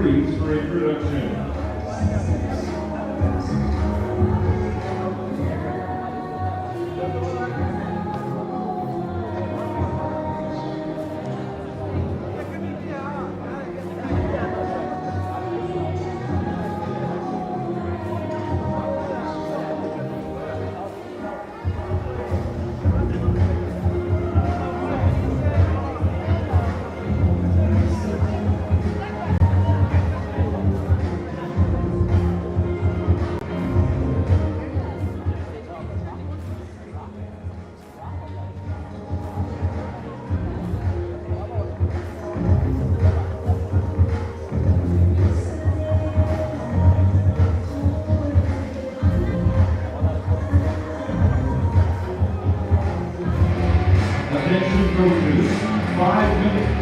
referees for introduction. Attention coaches, 5 minutes.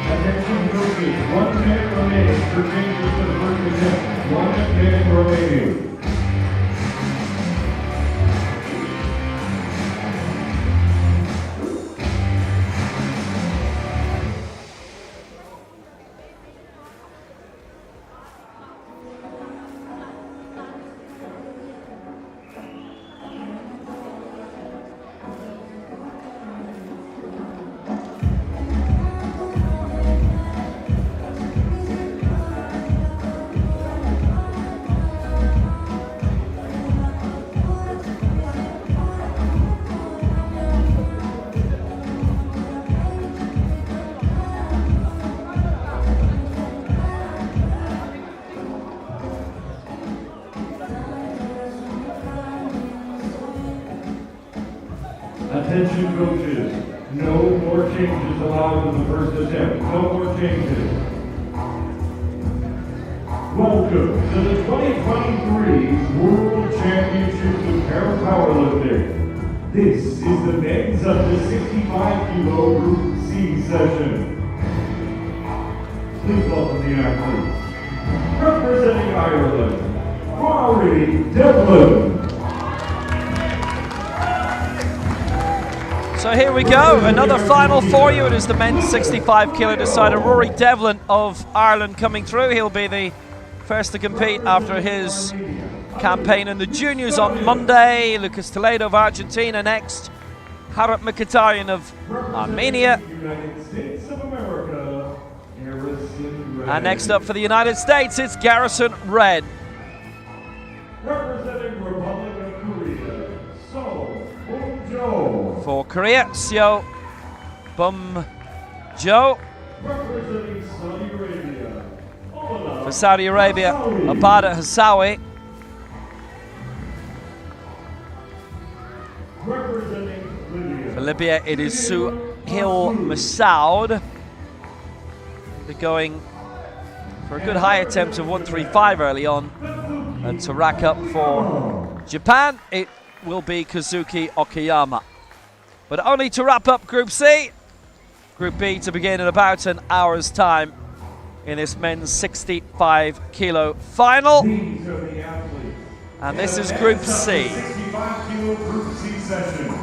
Attention coaches, 1 minute remaining for changes to the first attempt. 1 minute remaining. Attention coaches, no more changes allowed in the first attempt. No more changes. Welcome to the 2023 World Championships of Powerlifting. This is the men's up to 65 kilo Group C session. Please welcome the athletes. Representing Ireland, Rory Devlin. So here we go, another final for you. It is the men's 65 kilo decider. Rory Devlin of Ireland coming through. He'll be the first to compete after his campaign in the juniors on Monday. Lucas Toledo of Argentina next. Harat Mkhitaryan of Armenia. And next up for the United States, it's Garrison Red. Representing Republic of Korea, So For Korea, Seo Bum Jo. representing Saudi Arabia, For Saudi Arabia, Abada Hassawi. representing Libya, For Libya, it is Suhail Masoud. They're going for a good high attempt of 135 early on. And to rack up for Japan, it will be Kazuki Okayama. But only to wrap up Group C. Group B to begin in about an hour's time in this men's 65 kilo final. these are the athletes. And this is Group C. 65 kilo Group C session.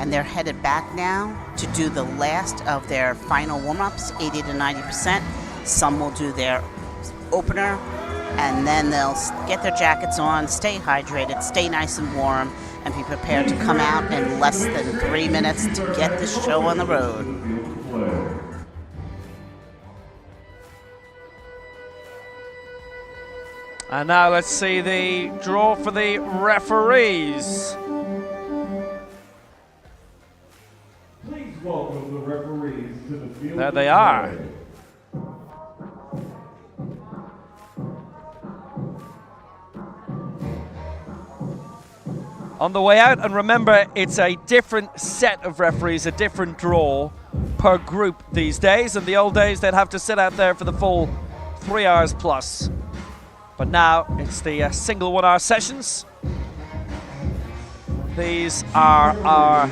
And they're headed back now to do the last of their final warm-ups, 80 to 90%. Some will do their opener, and then they'll get their jackets on, stay hydrated, stay nice and warm, and be prepared to come out in less than 3 minutes to get the show on the road. And now let's see the draw for the referees. Please welcome the referees to the field. There they are. On the way out, and remember, it's a different set of referees, a different draw per group these days. In the old days, they'd have to sit out there for the full 3 hours plus. But now it's the single 1 hour sessions. These are our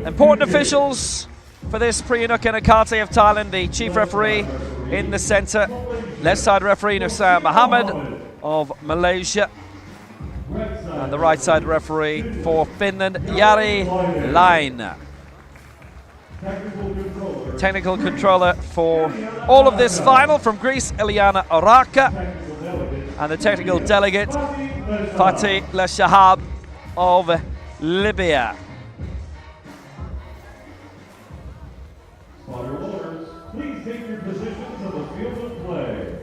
important officials for this Priyunuk Enakate of Thailand, the chief referee in the center. Left side referee Nusar Muhammad of Malaysia. And the right side referee for Finland, Jari Laine. Technical controller for all of this final from Greece, Eliana Araka, and the technical delegate, Fatih Leshahab of Libya. Please take your positions on the field of play.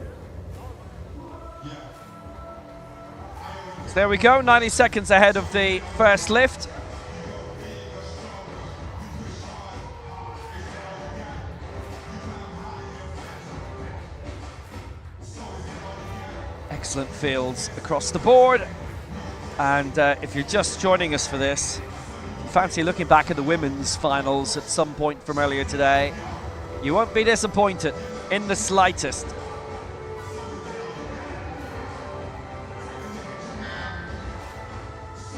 So there we go, 90 seconds ahead of the first lift. Excellent fields across the board. And if you're just joining us for this, fancy looking back at the women's finals at some point from earlier today, you won't be disappointed in the slightest.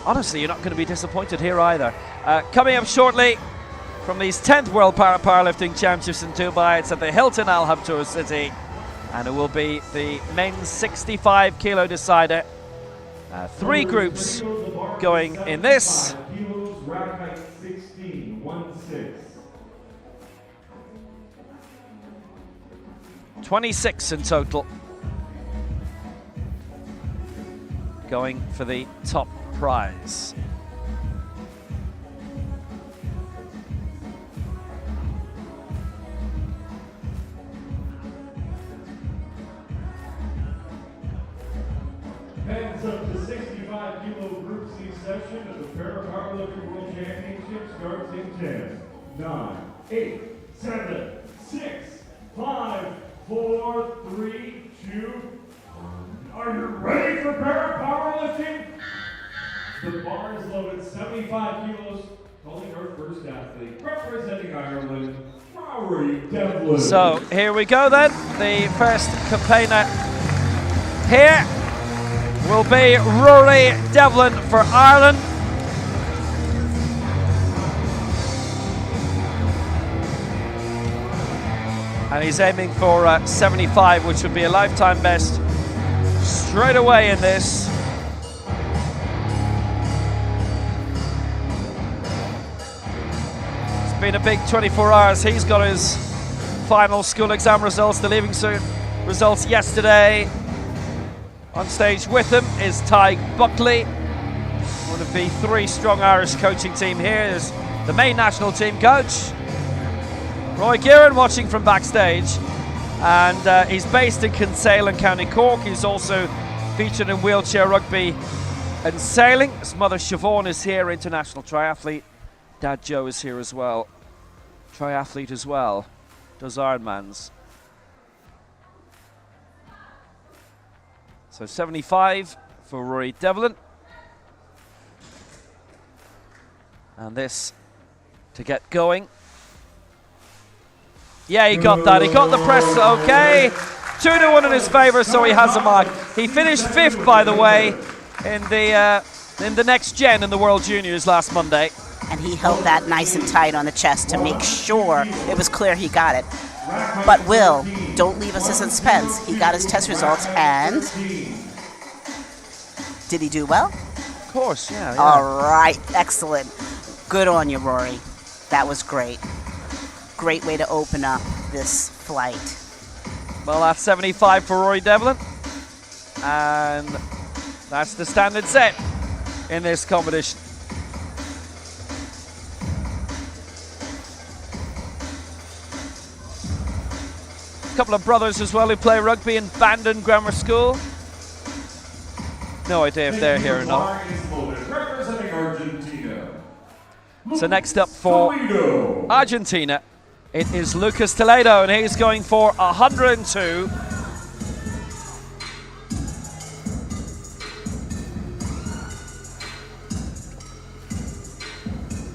Honestly, you're not going to be disappointed here either. Coming up shortly from these 10th World Powerlifting Championships in Dubai, it's at the Hilton Al Habtoor City, and it will be the men's 65 kilo decider. 3 groups going in this. 26 in total going for the top prize. Heads up to 65 kilo Group C session of the Paralympic World Championships starts in 10, 9, 8, 7, 6, 5, 4, 3, 2. Are you ready for powerlifting? The bar is loaded 75 kilos. Calling our first athlete, representing Ireland, Rory Devlin. So here we go then. The first campaigner here will be Rory Devlin for Ireland. And he's aiming for 75, which would be a lifetime best straight away in this. It's been a big 24 hours. He's got his final school exam results, the leaving cert results yesterday. On stage with him is Ty Buckley, one of the 3 strong Irish coaching team here. Is the main national team coach, Roy Gearan, watching from backstage. And he's based in Kinsale in County Cork. He's also featured in wheelchair rugby and sailing. His mother Siobhan is here, international triathlete. Dad Joe is here as well, triathlete as well, does Ironmans. So 75 for Rory Devlin. And this to get going. Yeah, he got that. He got the press okay. 2-1 in his favour, so he has a mark. He finished 5th, by the way, in the next gen in the World Juniors last Monday. And he held that nice and tight on the chest to make sure it was clear he got it. But Will, don't leave us in suspense. He got his test results, and did he do well? Of course, yeah. All right, excellent. Good on you, Rory. That was great. Great way to open up this flight. Well, that's 75 for Rory Devlin. And that's the standard set in this competition. A couple of brothers as well who play rugby in Bandon Grammar School. No idea if they're here or not. Representing Argentina. So next up for Argentina, it is Lucas Toledo, and he's going for 102.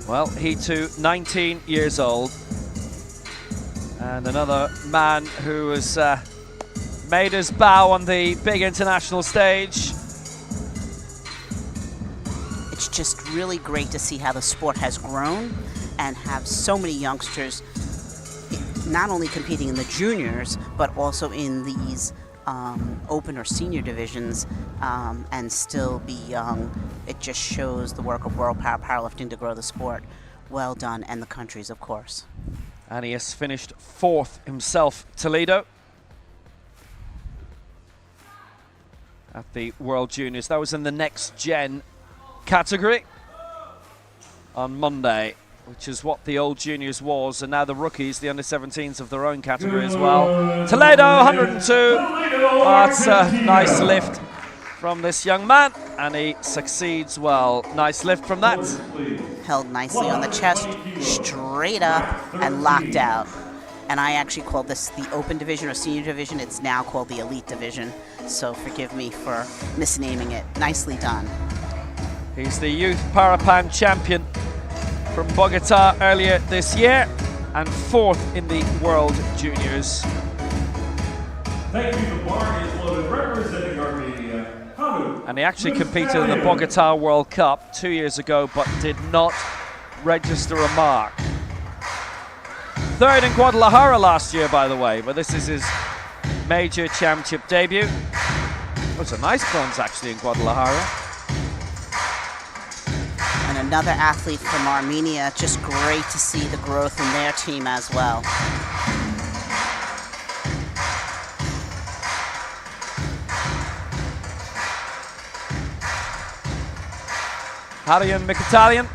Well, he too, 19 years old. And another man who has made his bow on the big international stage. It's just really great to see how the sport has grown and have so many youngsters not only competing in the juniors, but also in these open or senior divisions and still be young. It just shows the work of World Powerlifting to grow the sport. Well done, and the countries, of course. And he has finished 4th himself, Toledo, at the World Juniors. That was in the next gen category on Monday, which is what the old juniors was, and now the rookies, the under-17s, of their own category as well. Toledo, 102. That's a nice lift from this young man, and he succeeds well. Nice lift from that. Held nicely on the chest, straight up, and locked out. And I actually called this the open division or senior division. It's now called the elite division, so forgive me for misnaming it. Nicely done. He's the youth Parapan champion from Bogota earlier this year, and 4th in the World Juniors. Thank you. The bar is loaded, representing Armenia. And he actually competed in the Bogota World Cup 2 years ago, but did not register a mark. 3rd in Guadalajara last year, by the way, but this is his major championship debut. It was a nice bronze, actually, in Guadalajara. And another athlete from Armenia. Just great to see the growth in their team as well. Harian Mkhitaryan.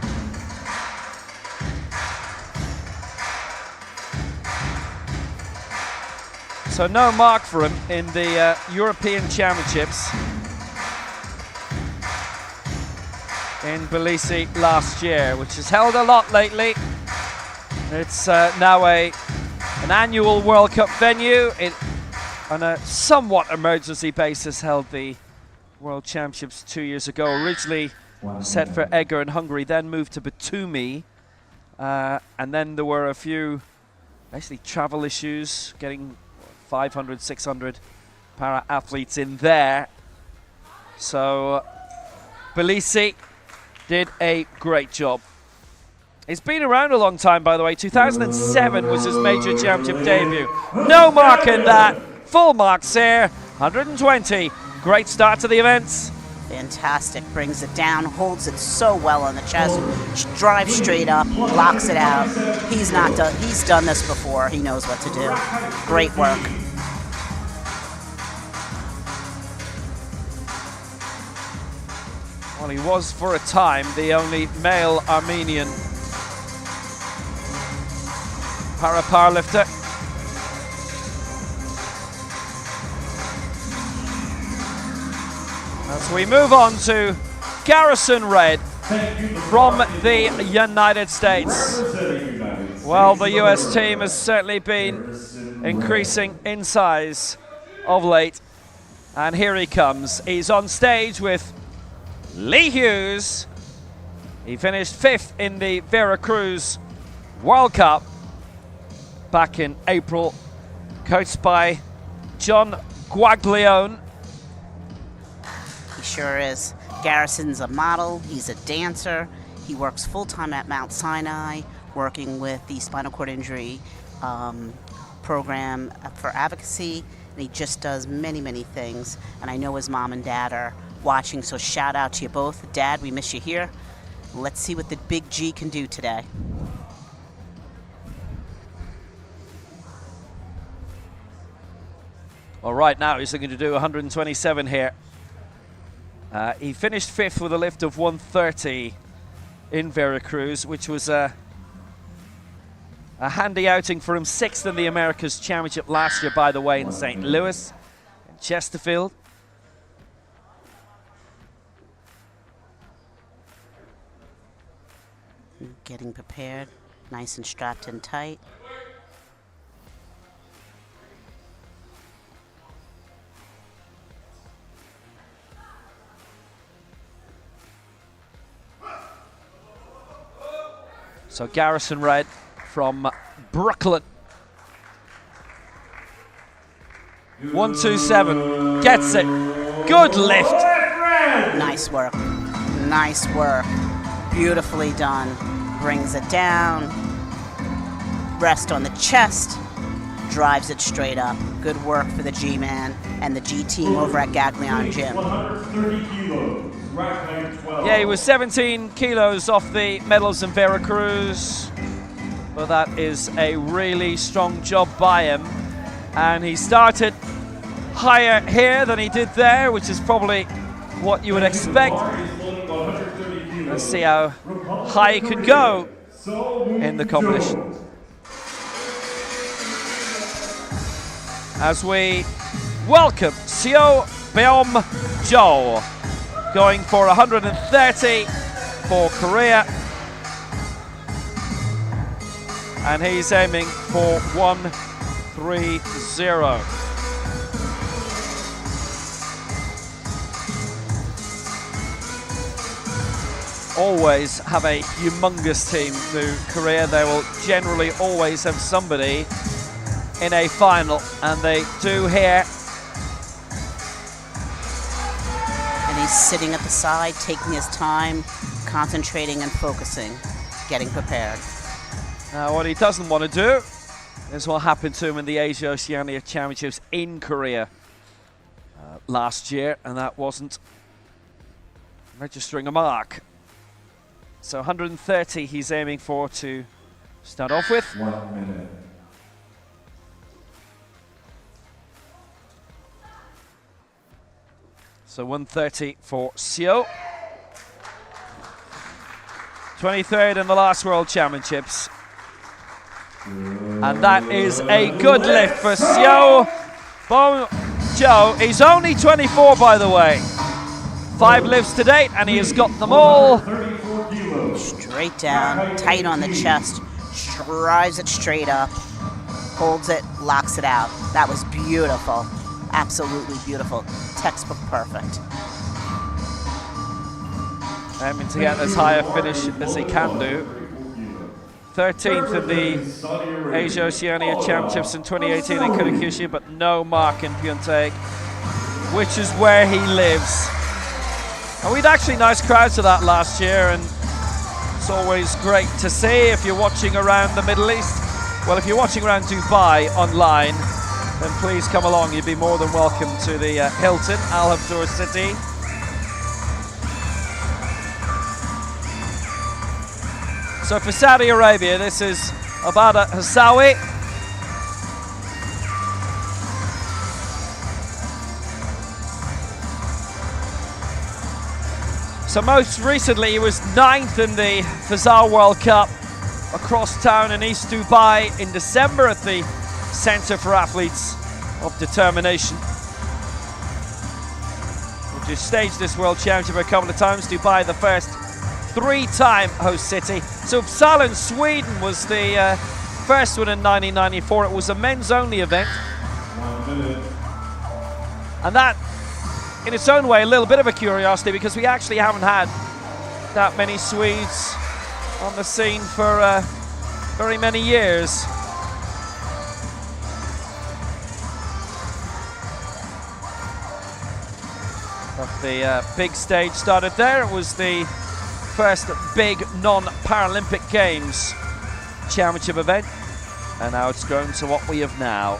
So no mark for him in the European Championships in Tbilisi last year, which has held a lot lately. It's now an annual World Cup venue. It, on a somewhat emergency basis, held the World Championships 2 years ago. Originally set for Eger in Hungary, then moved to Batumi, and then there were a few basically travel issues, getting 500, 600 para athletes in there. So Tbilisi did a great job. He's been around a long time, by the way. 2007 was his major championship debut. No mark in that. Full marks here, 120. Great start to the events. Fantastic, brings it down, holds it so well on the chest, drives straight up, locks it out. He's done this before, he knows what to do. Great work. Well, he was for a time the only male Armenian para-powerlifter. As we move on to Garrison Red from the United States. Well, the US team has certainly been increasing in size of late. And here he comes. He's on stage with Lee Hughes. He finished 5th in the Veracruz World Cup back in April, coached by John Guaglione. He sure is. Garrison's a model, he's a dancer, he works full-time at Mount Sinai, working with the spinal cord injury program for advocacy, and he just does many, many things. And I know his mom and dad are watching, so shout out to you both. Dad, we miss you here. Let's see what the big G can do today. All right, now he's looking to do 127 here. He finished 5th with a lift of 130 in Veracruz, which was a handy outing for him. 6th in the Americas Championship last year, by the way, in St. Louis and Chesterfield. Getting prepared, nice and strapped in tight. So Garrison Red from Brooklyn. 127, gets it. Good lift. Nice work. Nice work. Beautifully done. Brings it down. Rest on the chest. Drives it straight up. Good work for the G-Man and the G team over at Gaglione Gym. 130 kilos, rack height 12. Yeah, he was 17 kilos off the medals in Veracruz, but that is a really strong job by him. And he started higher here than he did there, which is probably what you would expect. Let's see how high he could go in the competition. As we welcome Seo Beom Jo, going for 130 for Korea. And he's aiming for 130. Always have a humongous team to Korea. They will generally always have somebody in a final, and they do here. And he's sitting at the side, taking his time, concentrating and focusing, getting prepared. Now, what he doesn't want to do is what happened to him in the Asia Oceania Championships in Korea last year, and that wasn't registering a mark. So 130 he's aiming for to start off with. 1 minute. So 130 for Seo. 23rd in the last World Championships. And that is a good lift for Seo Beom Jo. He's only 24, by the way. 5 lifts to date, and he has got them all. Straight down, tight on the chest, drives it straight up, holds it, locks it out. That was beautiful. Absolutely beautiful. Textbook perfect. Aiming to get as high a finish as he can do. 13th in the Asia Oceania Championships in 2018 in Kurakyushu, but no mark in Pyeongtaek, which is where he lives. And we'd actually nice crowds to that last year, and it's always great to see if you're watching around the Middle East. Well, if you're watching around Dubai online, then please come along. You'd be more than welcome to the Hilton, Al Habtoor City. So for Saudi Arabia, this is Abada Hassawi. So most recently he was 9th in the Fazal World Cup across town in East Dubai in December at the Center for Athletes of Determination, which has staged this World Championship a couple of times. Dubai, the first 3-time host city. So Uppsala in Sweden was the first one in 1994. It was a men's only event. 1 minute. And that, in its own way, a little bit of a curiosity, because we actually haven't had that many Swedes on the scene for very many years. But the big stage started there. It was the first big non-Paralympic Games championship event, and now it's grown to what we have now.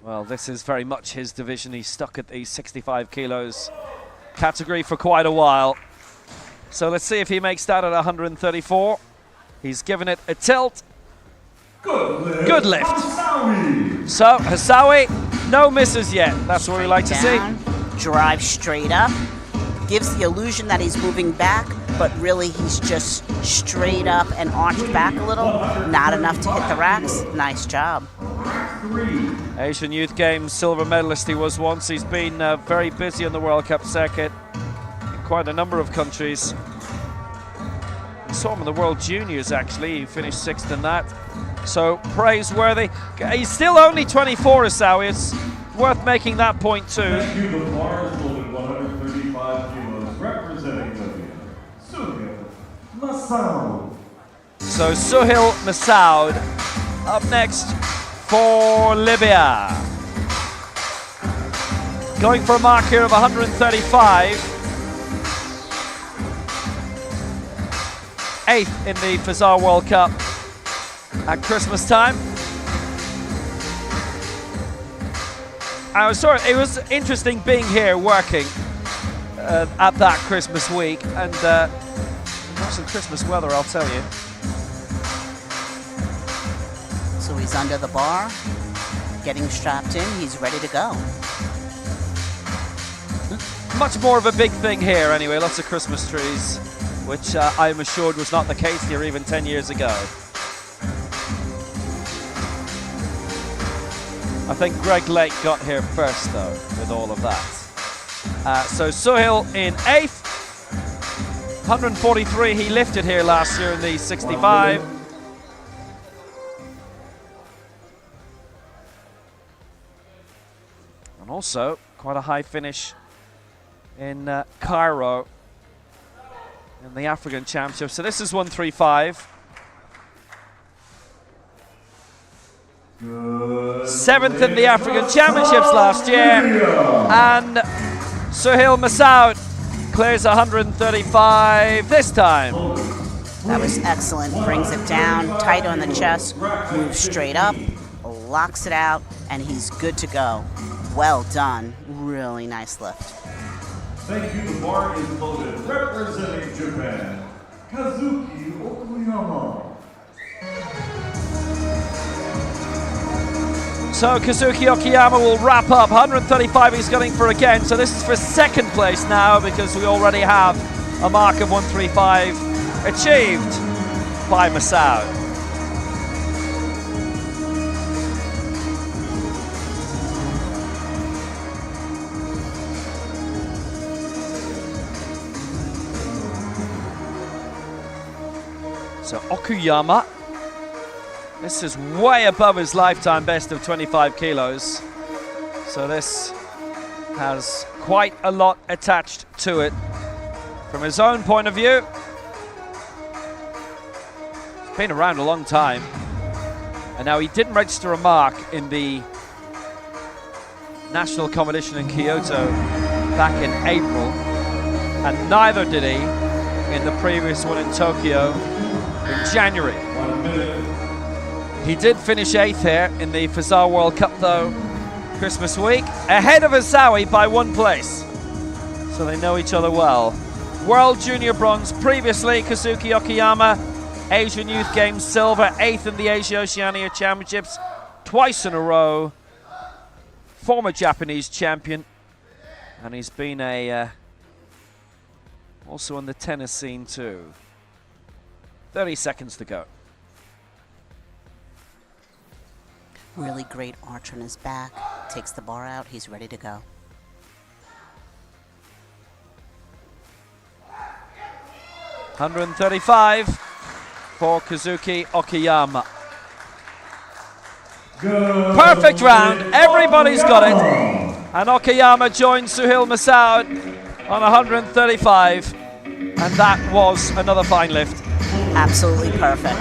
Well, this is very much his division. He's stuck at the 65 kilos category for quite a while. So let's see if he makes that at 134. He's given it a tilt. Good lift. So Hassawi, no misses yet. That's what we like to see. Drive straight up. Gives the illusion that he's moving back, but really he's just straight up and arched back a little. Not enough to hit the racks. Nice job. Asian Youth Games silver medalist he was once. He's been very busy on the World Cup circuit in quite a number of countries. We saw him in the World Juniors, actually. He finished 6th in that. So praiseworthy. He's still only 24, Hassawi. It's worth making that point too. Thank you, the bars holding 135 kilos, representing Libya, Suhail Masoud. So Suhail Masoud up next for Libya. Going for a mark here of 135. 8th in the Fazar World Cup at Christmas time. It was interesting being here working at that Christmas week, and some Christmas weather, I'll tell you. So he's under the bar, getting strapped in, he's ready to go. Much more of a big thing here anyway, lots of Christmas trees, which I'm assured was not the case here even 10 years ago. I think Greg Lake got here first though, with all of that. So Suhail in 8th, 143 he lifted here last year in the 65. And also quite a high finish in Cairo in the African Championship. So this is 135. 7th in the African Championships last year, and Suhail Masoud clears 135 this time. That was excellent. Brings it down, tight on the chest, moves straight up, locks it out, and he's good to go. Well done. Really nice lift. Thank you. The bar is loaded. Representing Japan, Kazuki Okuyama. So Kazuki Okuyama will wrap up. 135 he's gunning for again. So this is for 2nd place now, because we already have a mark of 135 achieved by Masoud. So Okuyama, this is way above his lifetime best of 25 kilos. So this has quite a lot attached to it from his own point of view. He's been around a long time. And now he didn't register a mark in the national competition in Kyoto back in April. And neither did he in the previous one in Tokyo in January. He did finish 8th here in the Fazar World Cup though, Christmas week, ahead of Azawi by 1 place. So they know each other well. World Junior Bronze previously, Kazuki Okuyama. Asian Youth Games silver, 8th in the Asia-Oceania Championships, twice in a row. Former Japanese champion. And he's been also on the tennis scene too. 30 seconds to go. Really great arch on his back. Takes the bar out. He's ready to go. $135 for Kazuki Okuyama. Good. Perfect round. Everybody's got it. And Okuyama joins Suhail Masoud on 135. And that was another fine lift. Absolutely perfect.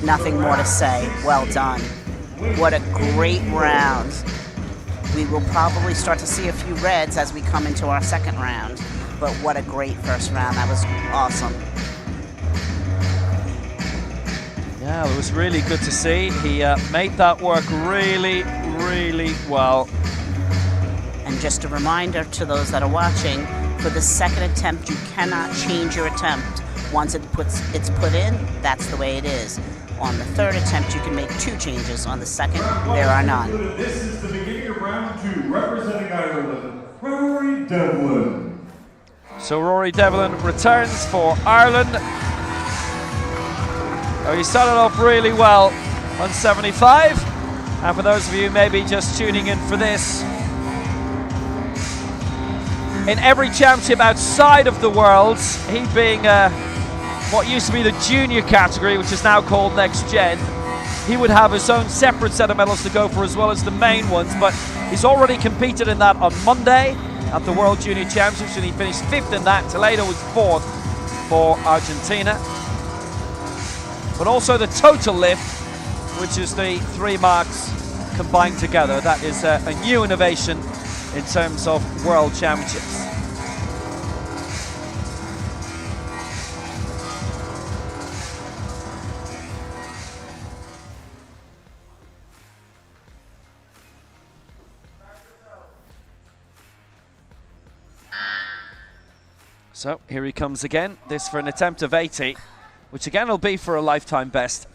Nothing more to say. Well done. What a great round. We will probably start to see a few reds as we come into our 2nd round. But what a great first round. That was awesome. Yeah, it was really good to see. He made that work really, really well. And just a reminder to those that are watching, for the 2nd attempt, you cannot change your attempt. Once it's put in, that's the way it is. On the 3rd attempt, you can make 2 changes. On the 2nd, there are none. This is the beginning of round 2, representing Ireland, Rory Devlin. So Rory Devlin returns for Ireland. Oh, he started off really well on 75. And for those of you maybe just tuning in for this, in every championship outside of the Worlds, he being what used to be the junior category, which is now called Next Gen, he would have his own separate set of medals to go for as well as the main ones, but he's already competed in that on Monday at the World Junior Championships, and he finished 5th in that. Toledo was 4th for Argentina. But also the total lift, which is the 3 marks combined together. That is a new innovation in terms of World Championships. So here he comes again. This for an attempt of 80, which again will be for a lifetime best.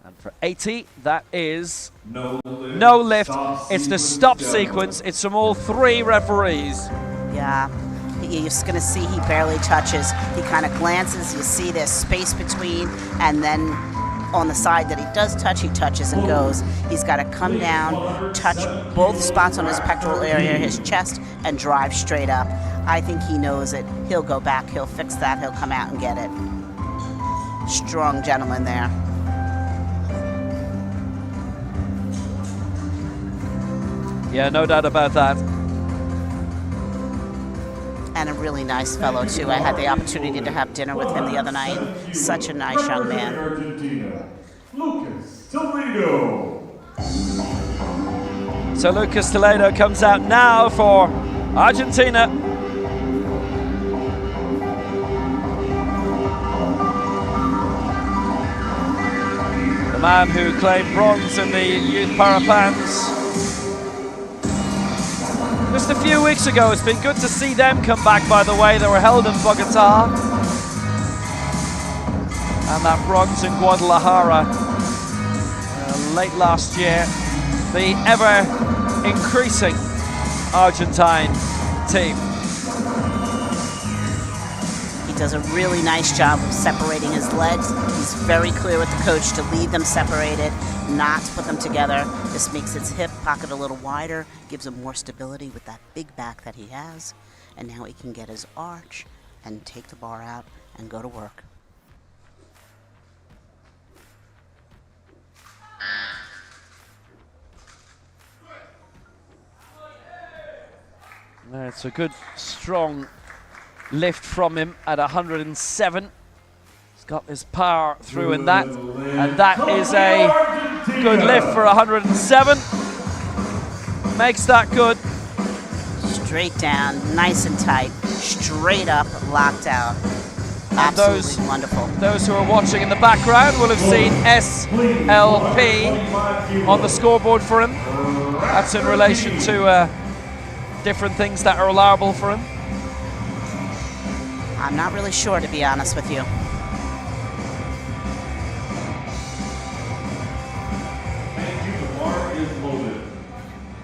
And for 80, that is no lift. It's the stop sequence. It's from all 3 referees. Yeah, you're just going to see he barely touches. He kind of glances. You see there's space between, and then on the side that he does touch, he touches and goes. He's got to come down, touch both spots on his pectoral area, his chest, and drive straight up. I think he knows it. He'll go back. He'll fix that. He'll come out and get it. Strong gentleman there. Yeah, no doubt about that. And a really nice fellow, too. I had the opportunity to have dinner with him the other night. Such a nice young man. Argentina, Lucas Toledo. So Lucas Toledo comes out now for Argentina. The man who claimed bronze in the Youth Parapans just a few weeks ago. It's been good to see them come back, by the way. They were held in Bogota. And that bronze in Guadalajara late last year. The ever-increasing Argentine team. He does a really nice job of separating his legs. He's very clear with the coach to leave them separated, not to put them together. This makes his hip pocket a little wider, gives him more stability with that big back that he has. And now he can get his arch and take the bar out and go to work. It's a good, strong lift from him at 107. He's got his power through in that. And that is a good lift for 107. Makes that good. Straight down, nice and tight, straight up, locked out. Absolutely wonderful. Those who are watching in the background will have seen SLP on the scoreboard for him. That's in relation to different things that are allowable for him. I'm not really sure, to be honest with you. And the bar is loaded.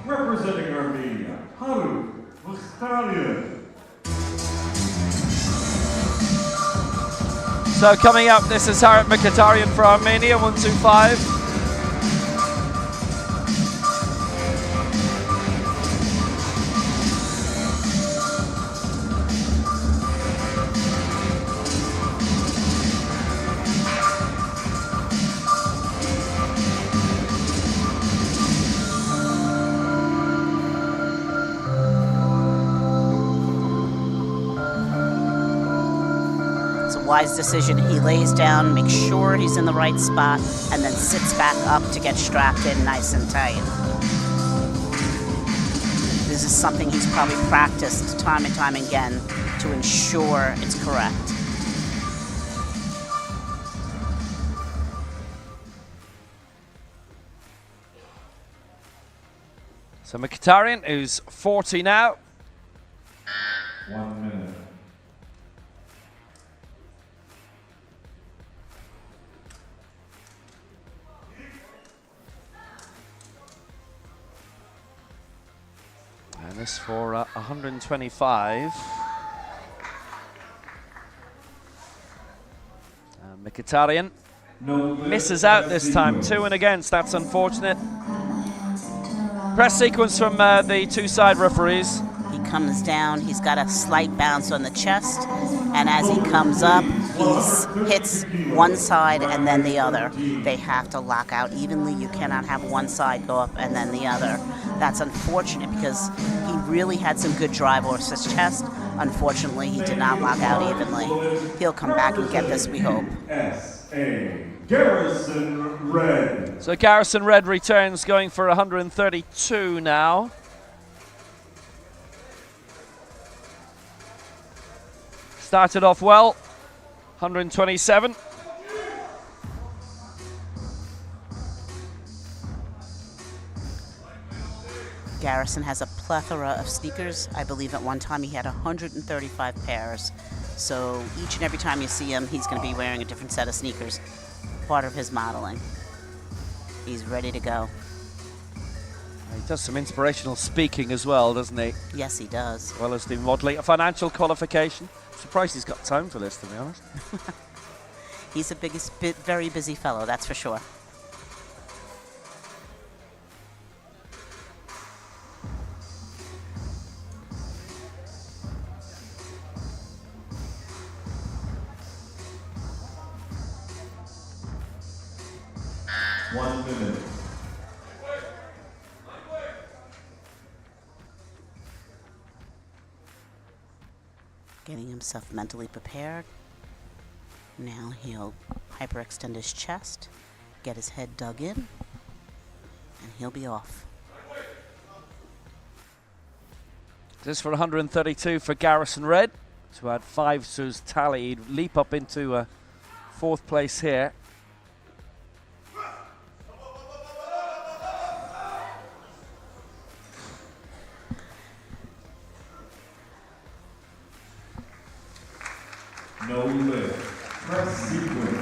Representing Armenia, Haru Mukhtarian. So coming up, this is Harit Mkhitaryan for Armenia, 125. Wise decision. He lays down, makes sure he's in the right spot, and then sits back up to get strapped in nice and tight. This is something he's probably practiced time and time again to ensure it's correct. So Mkhitaryan, who's 40 now. 1 minute. And this for 125. Mkhitaryan misses out this time, 2 and against. That's unfortunate. Press sequence from the 2 side referees. He comes down, he's got a slight bounce on the chest, and as he comes up, he hits one side and then the other. They have to lock out evenly. You cannot have one side go up and then the other. That's unfortunate because he really had some good drive over his chest. Unfortunately, he did not lock out evenly. He'll come back and get this, we hope. S.A. Garrison Red. So Garrison Red returns, going for 132 now. Started off well, 127. Garrison has a plethora of sneakers. I believe at one time he had 135 pairs. So each and every time you see him, he's going to be wearing a different set of sneakers. Part of his modeling. He's ready to go. He does some inspirational speaking as well, doesn't he? Yes, he does. As well as doing modelling. A financial qualification. I'm surprised he's got time for this, to be honest. He's a very busy fellow, that's for sure. One minute. Getting himself mentally prepared. Now he'll hyperextend his chest, get his head dug in, and he'll be off. This is for 132 for Garrison Red. To add 5 to his tally, he'd leap up into 4th place here. No lift. Press sequence.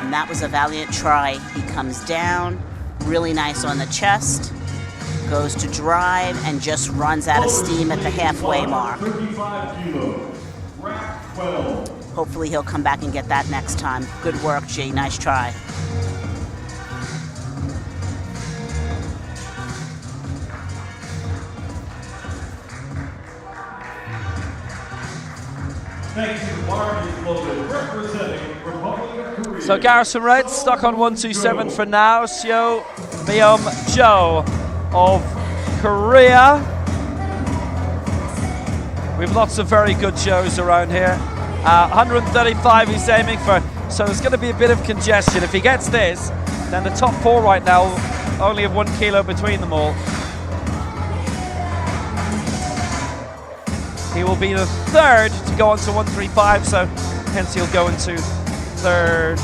And that was a valiant try. He comes down, really nice on the chest, goes to drive, and just runs out of steam at the halfway mark. 35 kilos. Rack 12. Hopefully he'll come back and get that next time. Good work, G. Nice try. Thanks to Marty Logan, representing Republic of Korea. So Garrison Red stuck on 127 for now. Seo Myum Jo of Korea. We have lots of very good shows around here. 135 he's aiming for, so there's going to be a bit of congestion. If he gets this, then the top 4 right now only have 1 kilo between them all. He will be the 3rd to go on to 135, so hence he'll go into 3rd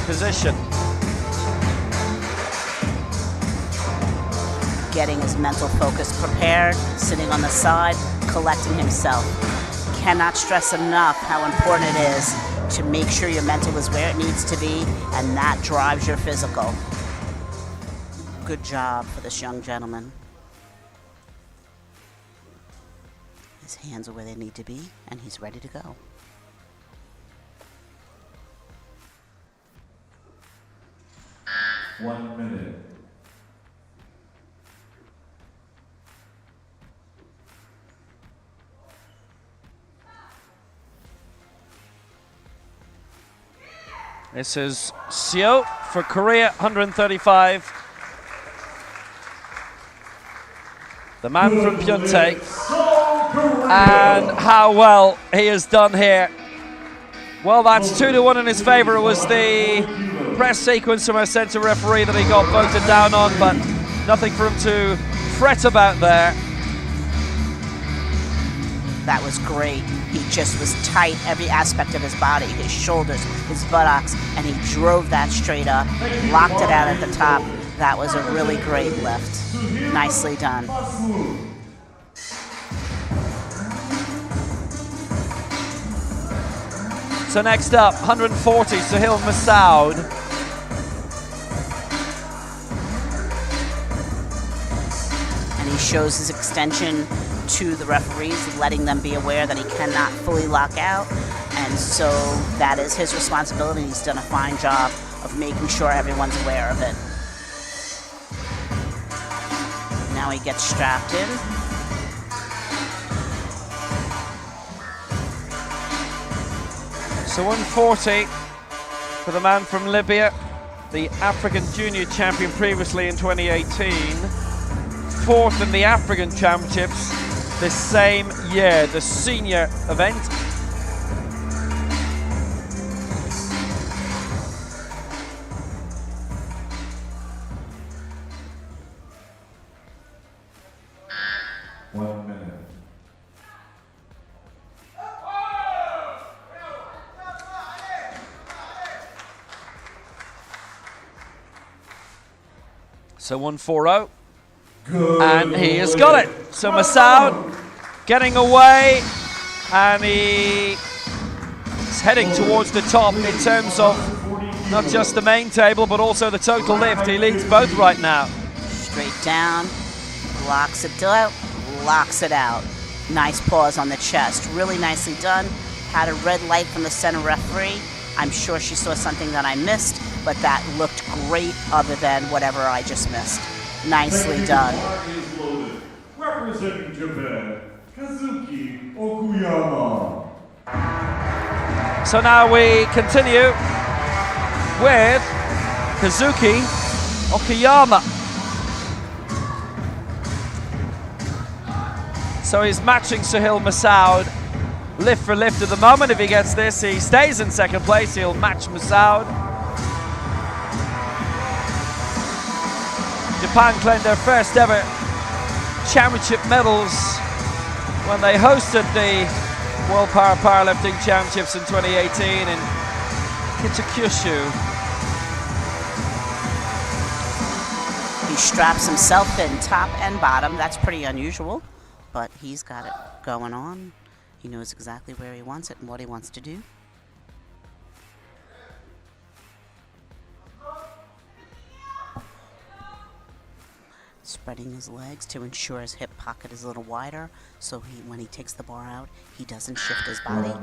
position. Getting his mental focus prepared, sitting on the side, collecting himself. Cannot stress enough how important it is to make sure your mental is where it needs to be, and that drives your physical. Good job for this young gentleman. His hands are where they need to be, and he's ready to go. One minute. This is Seo for Korea, 135. The man from Pyeongtaek. And how well he has done here. Well, that's 2-1 in his favor. It was the press sequence from our centre referee that he got voted down on, but nothing for him to fret about there. That was great. He just was tight, every aspect of his body, his shoulders, his buttocks, and he drove that straight up, locked it out at the top. That was a really great lift. Nicely done. So next up, 140, Sahil Masoud. And he shows his extension to the referees, letting them be aware that he cannot fully lock out. And so that is his responsibility. He's done a fine job of making sure everyone's aware of it. Now he gets strapped in. So 140 for the man from Libya, the African Junior Champion previously in 2018. 4th in the African Championships this same year, the senior event. One minute. So 140. And he has got it. So Masoud getting away, and he is heading towards the top in terms of not just the main table, but also the total lift. He leads both right now. Straight down, locks it out. Nice pause on the chest, really nicely done. Had a red light from the center referee. I'm sure she saw something that I missed, but that looked great other than whatever I just missed. Nicely done. Representing Japan, Kazuki Okuyama. So now we continue with Kazuki Okuyama. So he's matching Sohail Masoud lift for lift at the moment. If he gets this, he stays in second place. He'll match Masoud. Japan claimed their first ever championship medals when they hosted the World Powerlifting Championships in 2018 in Kitakyushu. He straps himself in top and bottom. That's pretty unusual, but he's got it going on. He knows exactly where he wants it and what he wants to do. Spreading his legs to ensure his hip pocket is a little wider, so when he takes the bar out, he doesn't shift his body.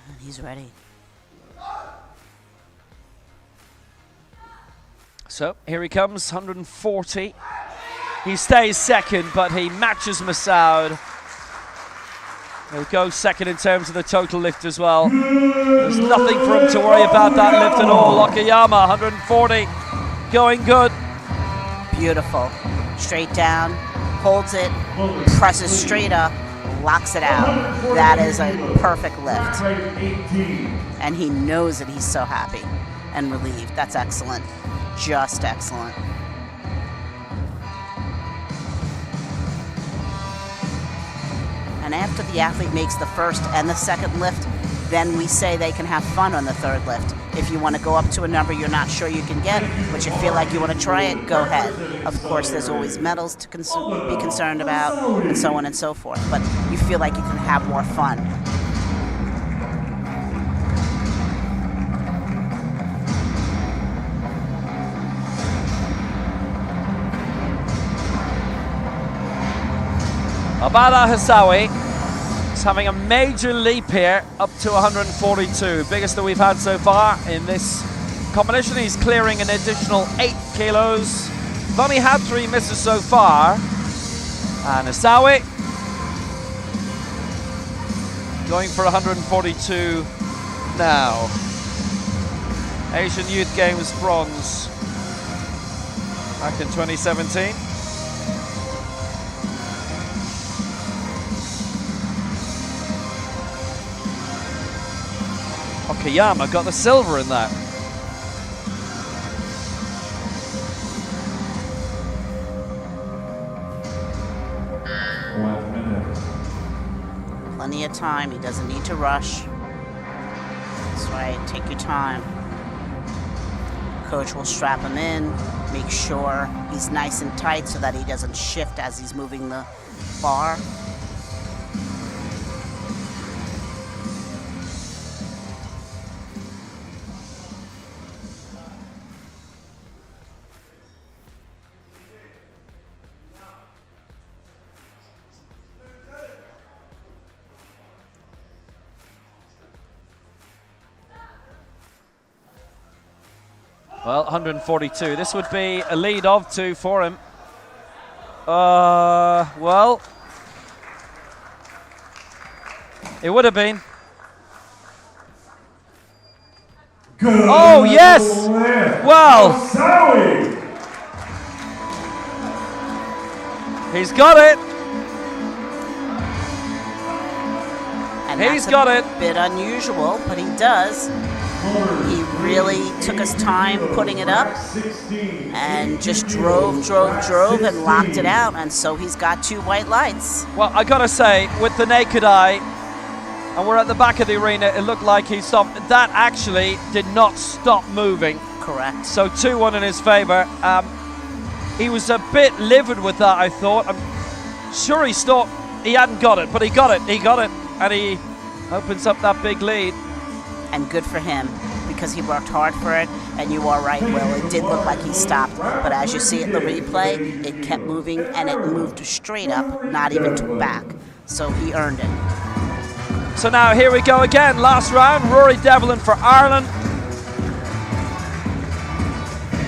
And he's ready. So here he comes, 140. He stays second, but he matches Masoud. He'll go second in terms of the total lift as well. There's nothing for him to worry about that lift at all. Okuyama, 140, going good. Beautiful. Straight down, holds it, presses straight up, locks it out. That is a perfect lift. And he knows it. He's so happy and relieved. That's excellent. Just excellent. And after the athlete makes the first and the second lift, then we say they can have fun on the third lift. If you want to go up to a number you're not sure you can get, but you feel like you want to try it, go ahead. Of course, there's always medals to be concerned about, and so on and so forth. But you feel like you can have more fun. Abada Hasawi is having a major leap here, up to 142, biggest that we've had so far in this competition. He's clearing an additional 8 kilos. We've only had 3 misses so far. And Hasawi going for 142 now. Asian Youth Games bronze back in 2017. Okuyama got the silver in that. Plenty of time. He doesn't need to rush. That's right. Take your time. Coach will strap him in, make sure he's nice and tight so that he doesn't shift as he's moving the bar. Well, 142. This would be a lead of 2 for him. Well, it would have been. Good. Oh, yes! Well, he's got it. And He's that's got a it. bit unusual, but he does. He really took his time putting it up and just drove and locked it out, and so he's got 2 white lights. Well, I gotta say, with the naked eye, and we're at the back of the arena, it looked like he stopped. That actually did not stop moving. Correct. So 2-1 in his favor. He was a bit livid with that, I thought. I'm sure he thought he hadn't got it, but he got it, and he opens up that big lead. And good for him, because he worked hard for it, and you are right, Will. It did look like he stopped, but as you see it in the replay, it kept moving, and it moved straight up, not even to back. So he earned it. So now here we go again, last round. Rory Devlin for Ireland.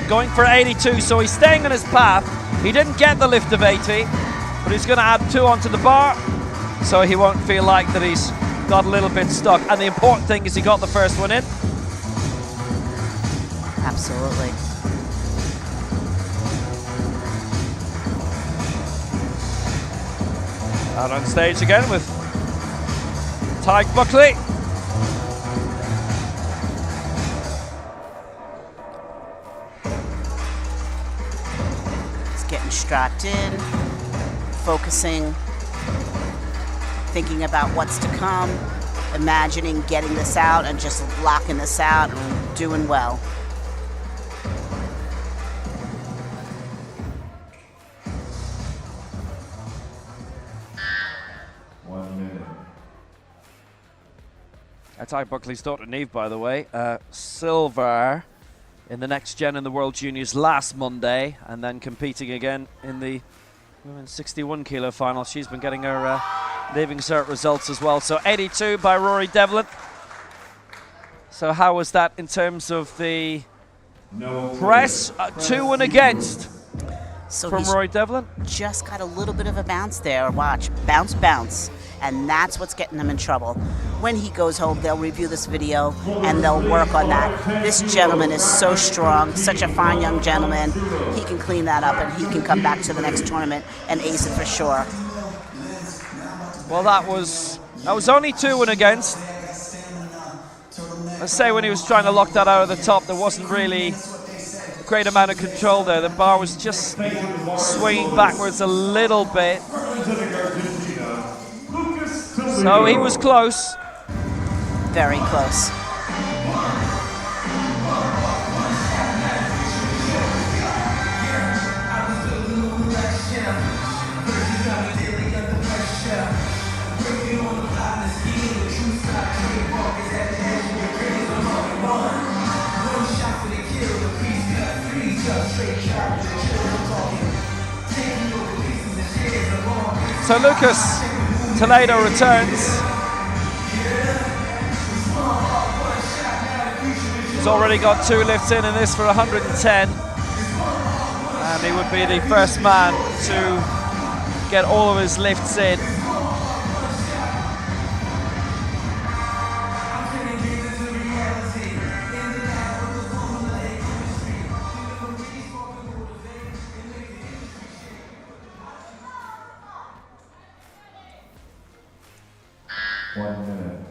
Going for 82, so he's staying on his path. He didn't get the lift of 80, but he's going to add 2 onto the bar, so he won't feel like that he's got a little bit stuck. And the important thing is he got the first one in. Absolutely. Out on stage again with Tyke Buckley. He's getting strapped in, focusing, thinking about what's to come, imagining getting this out and just locking this out and doing well. Tyke Buckley's daughter Neve, by the way, silver in the next gen in the World Juniors last Monday, and then competing again in the women's 61 kilo final. She's been getting her leaving cert results as well. So 82 by Rory Devlin. So how was that in terms of the press? 2 and against So from Rory Devlin. Just got a little bit of a bounce there. Watch, bounce, bounce. And that's what's getting him in trouble. When he goes home, they'll review this video and they'll work on that. This gentleman is so strong, such a fine young gentleman. He can clean that up and he can come back to the next tournament and ace it for sure. Well, that was only 2 and against. Let's say when he was trying to lock that out of the top, there wasn't really a great amount of control there. The bar was just swinging backwards a little bit. So he was close. Very close. So Lucas Toledo returns. He's already got 2 lifts in this for 110. And he would be the first man to get all of his lifts in.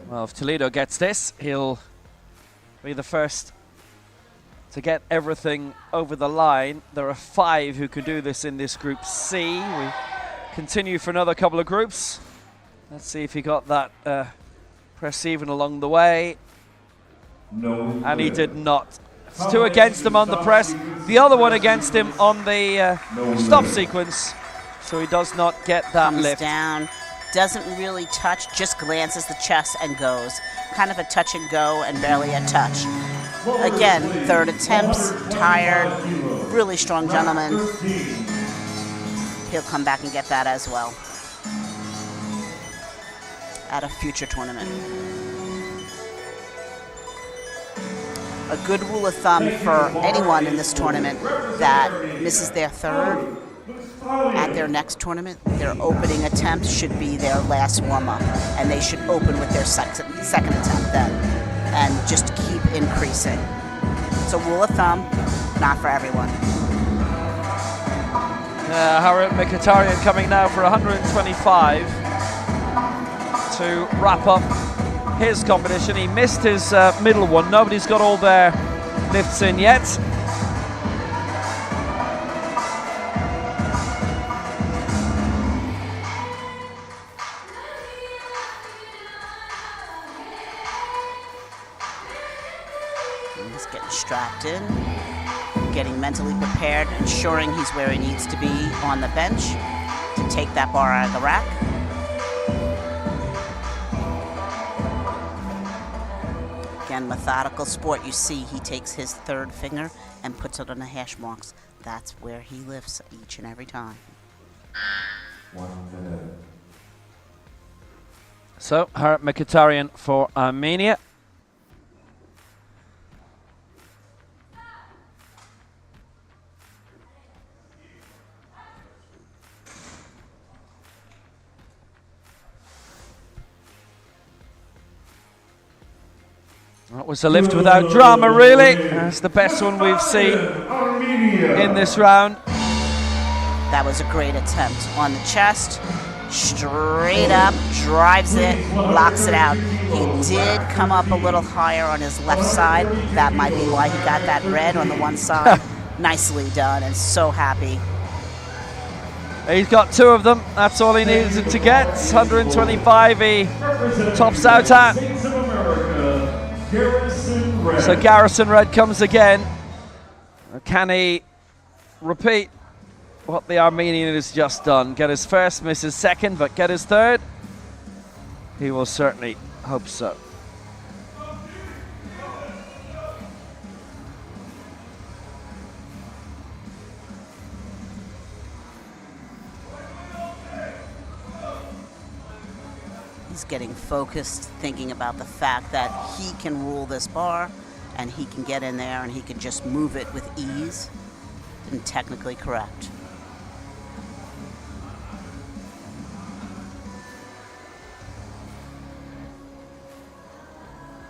Well, if Toledo gets this, he'll be the first to get everything over the line. There are 5 who could do this in this Group C. We continue for another couple of groups. Let's see if he got that press even along the way. No. And he did not. It's 2 against him on the press. The other one against him on the stop sequence. So he does not get that Comes lift. down. Doesn't really touch, just glances the chest and goes. Kind of a touch and go and barely a touch. Again, 3rd attempts, tired, really strong gentleman. He'll come back and get that as well at a future tournament. A good rule of thumb for anyone in this tournament that misses their 3rd at their next tournament, their opening attempt should be their last warm-up, and they should open with their second attempt then, and just keep increasing. It's a rule of thumb, not for everyone. Harriet Mkhitaryan coming now for 125 to wrap up his competition. He missed his middle one. Nobody's got all their lifts in yet. He's getting strapped in, getting mentally prepared, ensuring he's where he needs to be on the bench to take that bar out of the rack. Again, methodical sport. You see he takes his third finger and puts it on the hash marks. That's where he lifts each and every time. 1 minute. So, Harit Mkhitaryan for Armenia. That was a lift without drama, really. That's the best one we've seen in this round. That was a great attempt on the chest. Straight up, drives it, locks it out. He did come up a little higher on his left side. That might be why he got that red on the one side. Nicely done, and so happy. He's got 2 of them. That's all he needed to get. 125 he tops out at. So Garrison Red comes again. Can he repeat what the Armenian has just done? Get his first, miss his second, but get his third? He will certainly hope so. He's getting focused, thinking about the fact that he can rule this bar and he can get in there and he can just move it with ease and technically correct.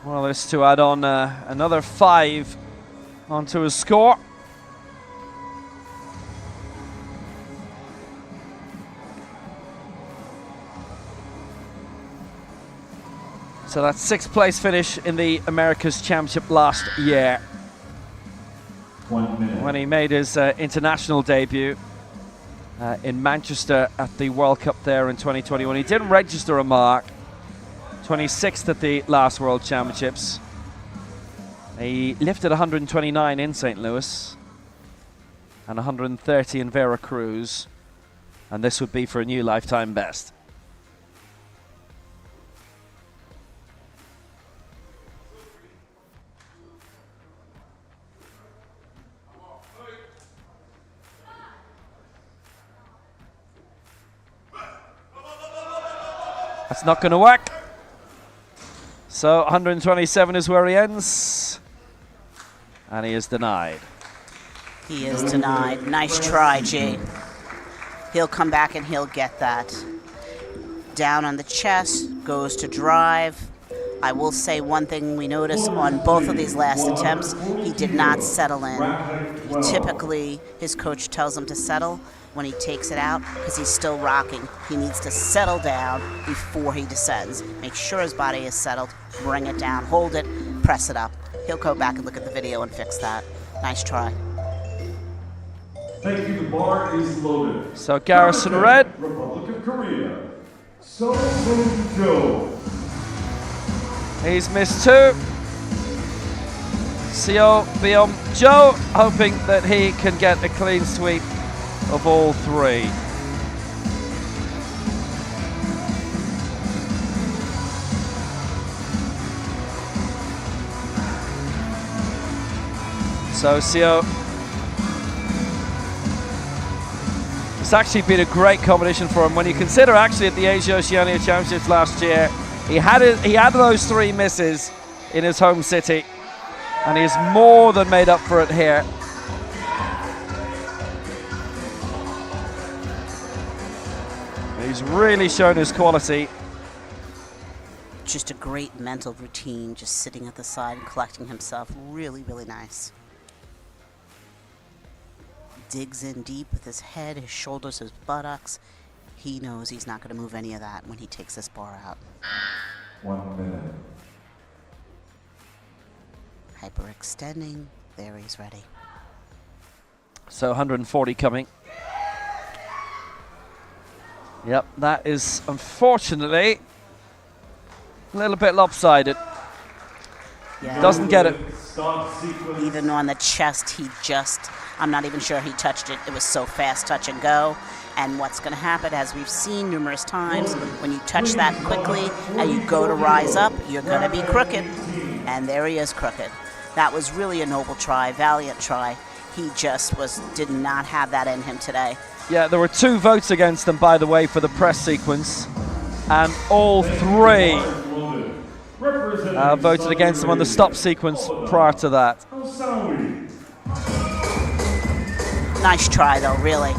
Well, this to add on another 5 onto his score. So that's 6th place finish in the Americas Championship last year. 1 minute. When he made his international debut in Manchester at the World Cup there in 2021. He didn't register a mark. 26th at the last World Championships. He lifted 129 in St. Louis and 130 in Veracruz. And this would be for a new lifetime best. That's not going to work. So 127 is where he ends. And he is denied. He is denied. Nice try, G. He'll come back and he'll get that. Down on the chest, goes to drive. I will say one thing we noticed on both of these last attempts, he did not settle in. Typically, his coach tells him to settle when he takes it out because he's still rocking. He needs to settle down before he descends. Make sure his body is settled, bring it down, hold it, press it up. He'll go back and look at the video and fix that. Nice try. Thank you, the bar is loaded. So Garrison Red. Republic of Korea. So Joe. He's missed 2. Seo Byum Joe hoping that he can get a clean sweep of all 3. So Seo, it's actually been a great competition for him when you consider actually at the Asia Oceania Championships last year he had those 3 misses in his home city and he's more than made up for it here. He's really shown his quality. Just a great mental routine, just sitting at the side and collecting himself. Really, really nice. Digs in deep with his head, his shoulders, his buttocks. He knows he's not going to move any of that when he takes this bar out. 1 minute. Hyperextending. There, he's ready. So 140 coming. Yep, that is unfortunately a little bit lopsided. Yeah. Doesn't get it. Even on the chest, I'm not even sure he touched it. It was so fast, touch and go. And what's going to happen, as we've seen numerous times, when you touch that quickly and you go to rise up, you're going to be crooked. And there he is, crooked. That was really a noble try, valiant try. He just did not have that in him today. Yeah, there were 2 votes against them, by the way, for the press sequence. And all 3 voted against him on the stop sequence prior to that. Nice try, though, really.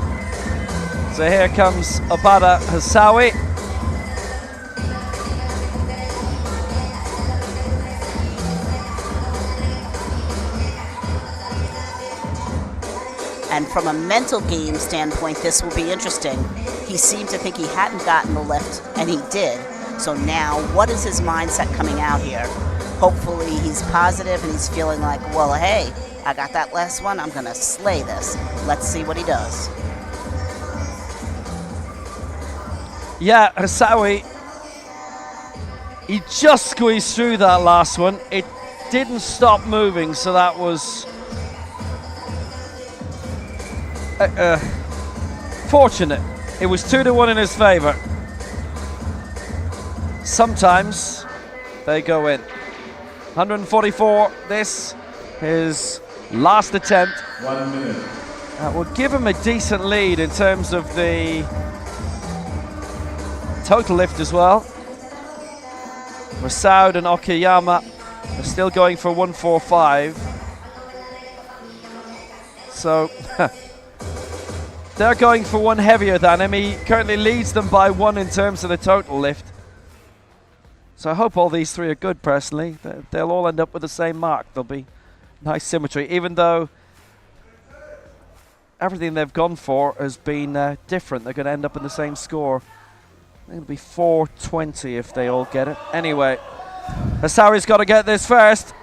So here comes Abada Hassawi. And from a mental game standpoint, this will be interesting. He seemed to think he hadn't gotten the lift, and he did. So now, what is his mindset coming out here? Hopefully he's positive and he's feeling like, well, hey, I got that last one. I'm going to slay this. Let's see what he does. Yeah, Hassawi, he just squeezed through that last one. It didn't stop moving, so that was fortunate. It was 2-1 in his favor. Sometimes they go in. 144, this, his last attempt. 1 minute. Will give him a decent lead in terms of the total lift as well. Masoud and Okayama are still going for 145. So they're going for 1 heavier than him. He currently leads them by 1 in terms of the total lift. So I hope all these 3 are good personally. They'll all end up with the same mark. There'll be nice symmetry, even though everything they've gone for has been different. They're going to end up in the same score. It'll be 420 if they all get it. Anyway, Hassawi's got to get this first.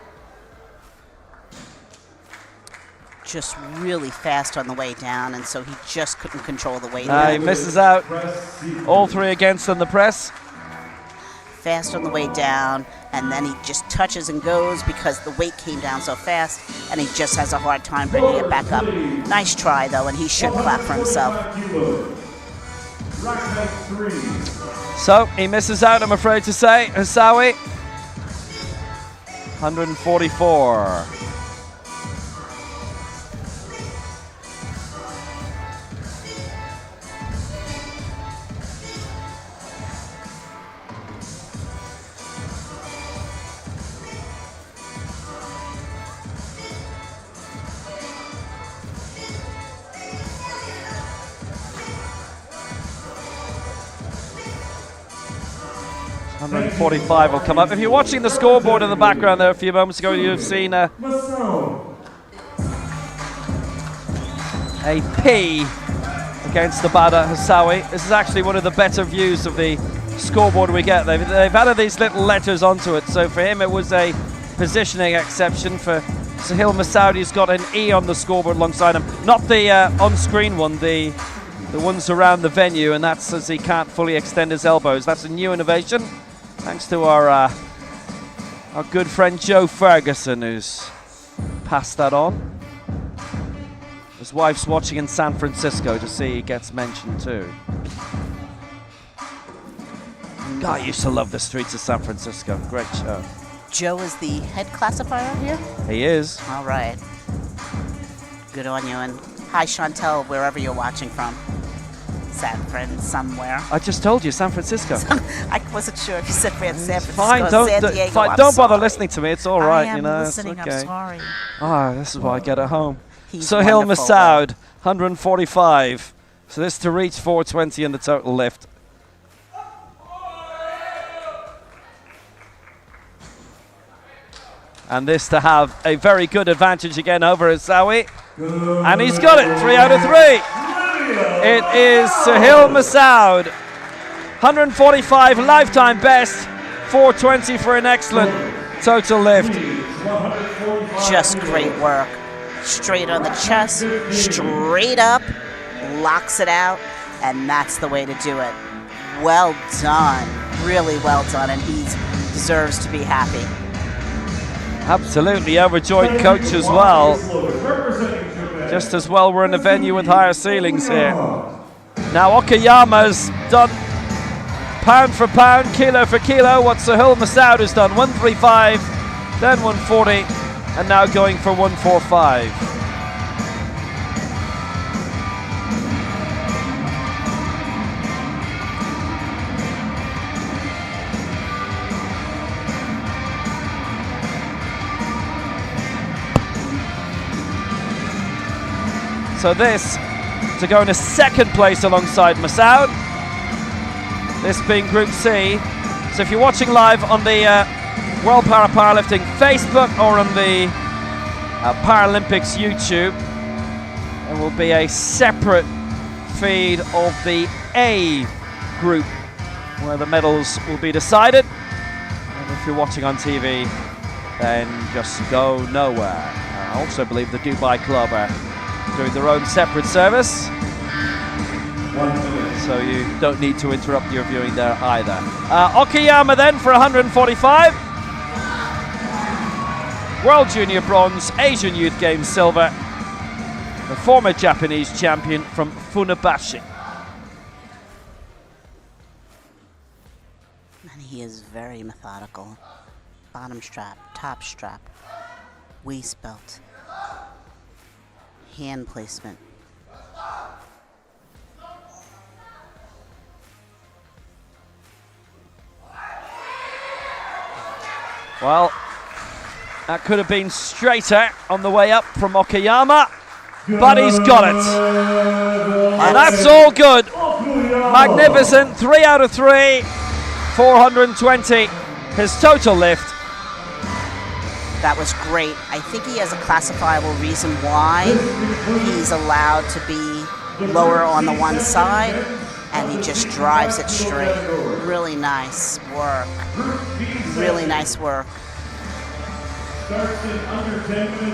Just really fast on the way down, and so he just couldn't control the weight. He misses out. All 3 against on the press. Fast on the way down, and then he just touches and goes because the weight came down so fast, and he just has a hard time bringing it back up. Nice try, though, and he should clap for himself. So he misses out, I'm afraid to say. Hassawi, 144. .45 will come up. If you're watching the scoreboard in the background there a few moments ago, you've seen a P against the Abada Hassawi. This is actually one of the better views of the scoreboard we get. They've added these little letters onto it. So for him, it was a positioning exception. For Sahil Masoud, he's got an E on the scoreboard alongside him. Not the on-screen one, the ones around the venue, and that's as he can't fully extend his elbows. That's a new innovation. Thanks to our good friend Joe Ferguson, who's passed that on. His wife's watching in San Francisco to see he gets mentioned too. God, I used to love the streets of San Francisco. Great show. Joe is the head classifier here? He is. All right. Good on you, and hi Chantel, wherever you're watching from. San Fran somewhere. I just told you, San Francisco. I wasn't sure if you said San Francisco. Fine, San Diego. Fine, don't bother listening to me. It's all right, I am you know. Listening, it's okay. I'm sorry. Ah, this is why I get at home. He's Sahil wonderful, Masoud, 145. So this to reach 420 in the total lift. And this to have a very good advantage again over Hassawi. And he's got it, 3 out of 3. It is Sahil Masoud, 145 lifetime best, 420 for an excellent. total lift. Just great work. Straight on the chest, straight up, locks it out, and that's the way to do it. Well done, really well done, and he deserves to be happy. Absolutely overjoyed coach as well. Just as well we're in a venue with higher ceilings here. Now Okayama's done pound for pound, kilo for kilo, what Sahil Masoud has done. 135, then 140, and now going for 145. So this to go into second place alongside Masoud. This being Group C. So if you're watching live on the World Powerlifting Facebook or on the Paralympics YouTube, there will be a separate feed of the A group where the medals will be decided. And if you're watching on TV, then just go nowhere. I also believe the Dubai Club are doing their own separate service, so you don't need to interrupt your viewing there either. Okayama then for 145. World Junior Bronze, Asian Youth Games Silver. The former Japanese champion from Funabashi. And he is very methodical. Bottom strap, top strap, waist belt, hand placement. Well, that could have been straighter on the way up from Okayama, but he's got it. And that's all good. Magnificent, 3 out of 3, 420, his total lift. That was great. I think he has a classifiable reason why he's allowed to be lower on the one side, and he just drives it straight. Really nice work. Really nice work.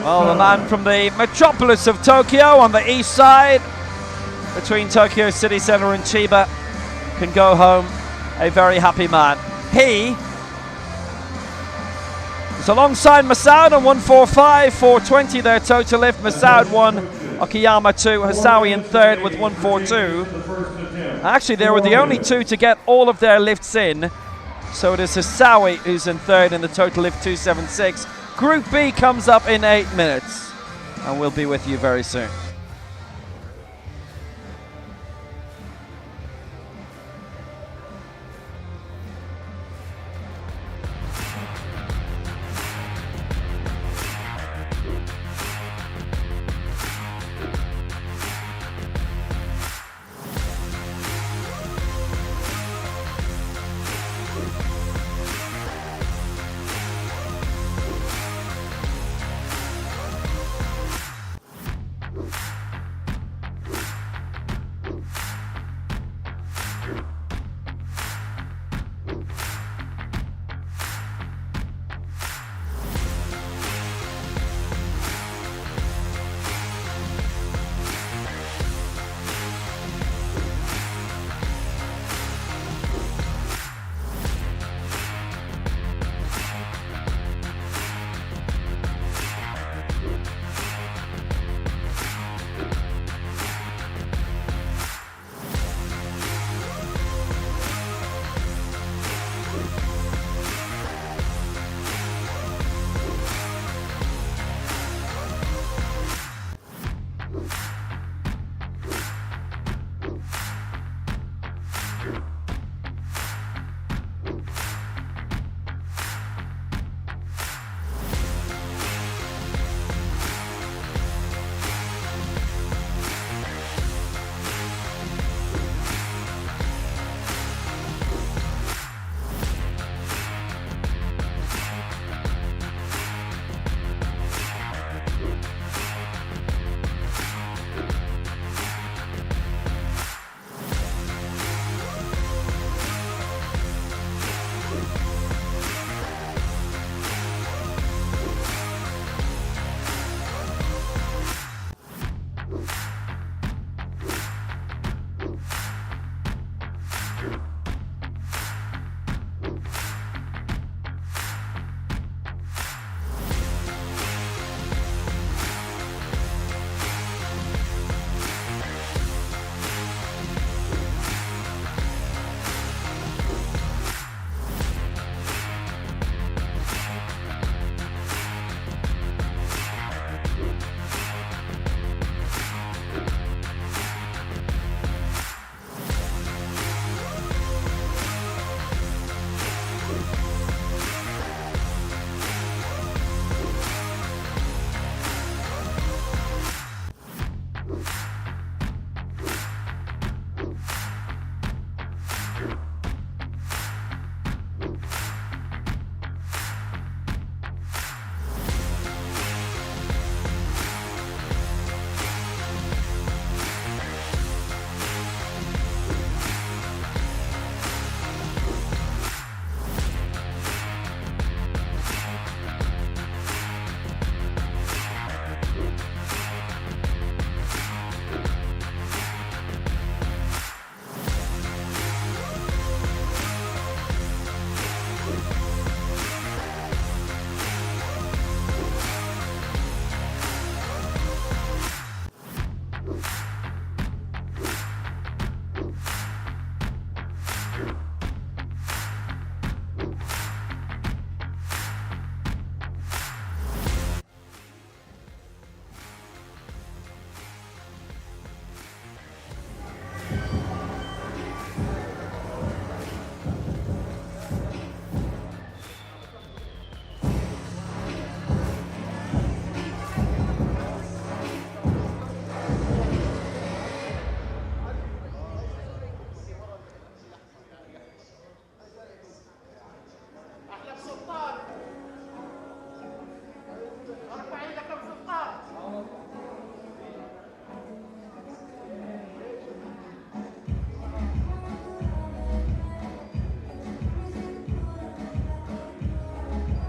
Well, the man from the metropolis of Tokyo on the east side, between Tokyo City Center and Chiba, can go home a very happy man. He is alongside Masoud on 145, 420 their total lift. Masoud 1, Okayama 2, Hasawi in third with 142. Actually, they were the only two to get all of their lifts in, so it is Hasawi who's in third in the total lift 276. Group B comes up in 8 minutes, and we'll be with you very soon.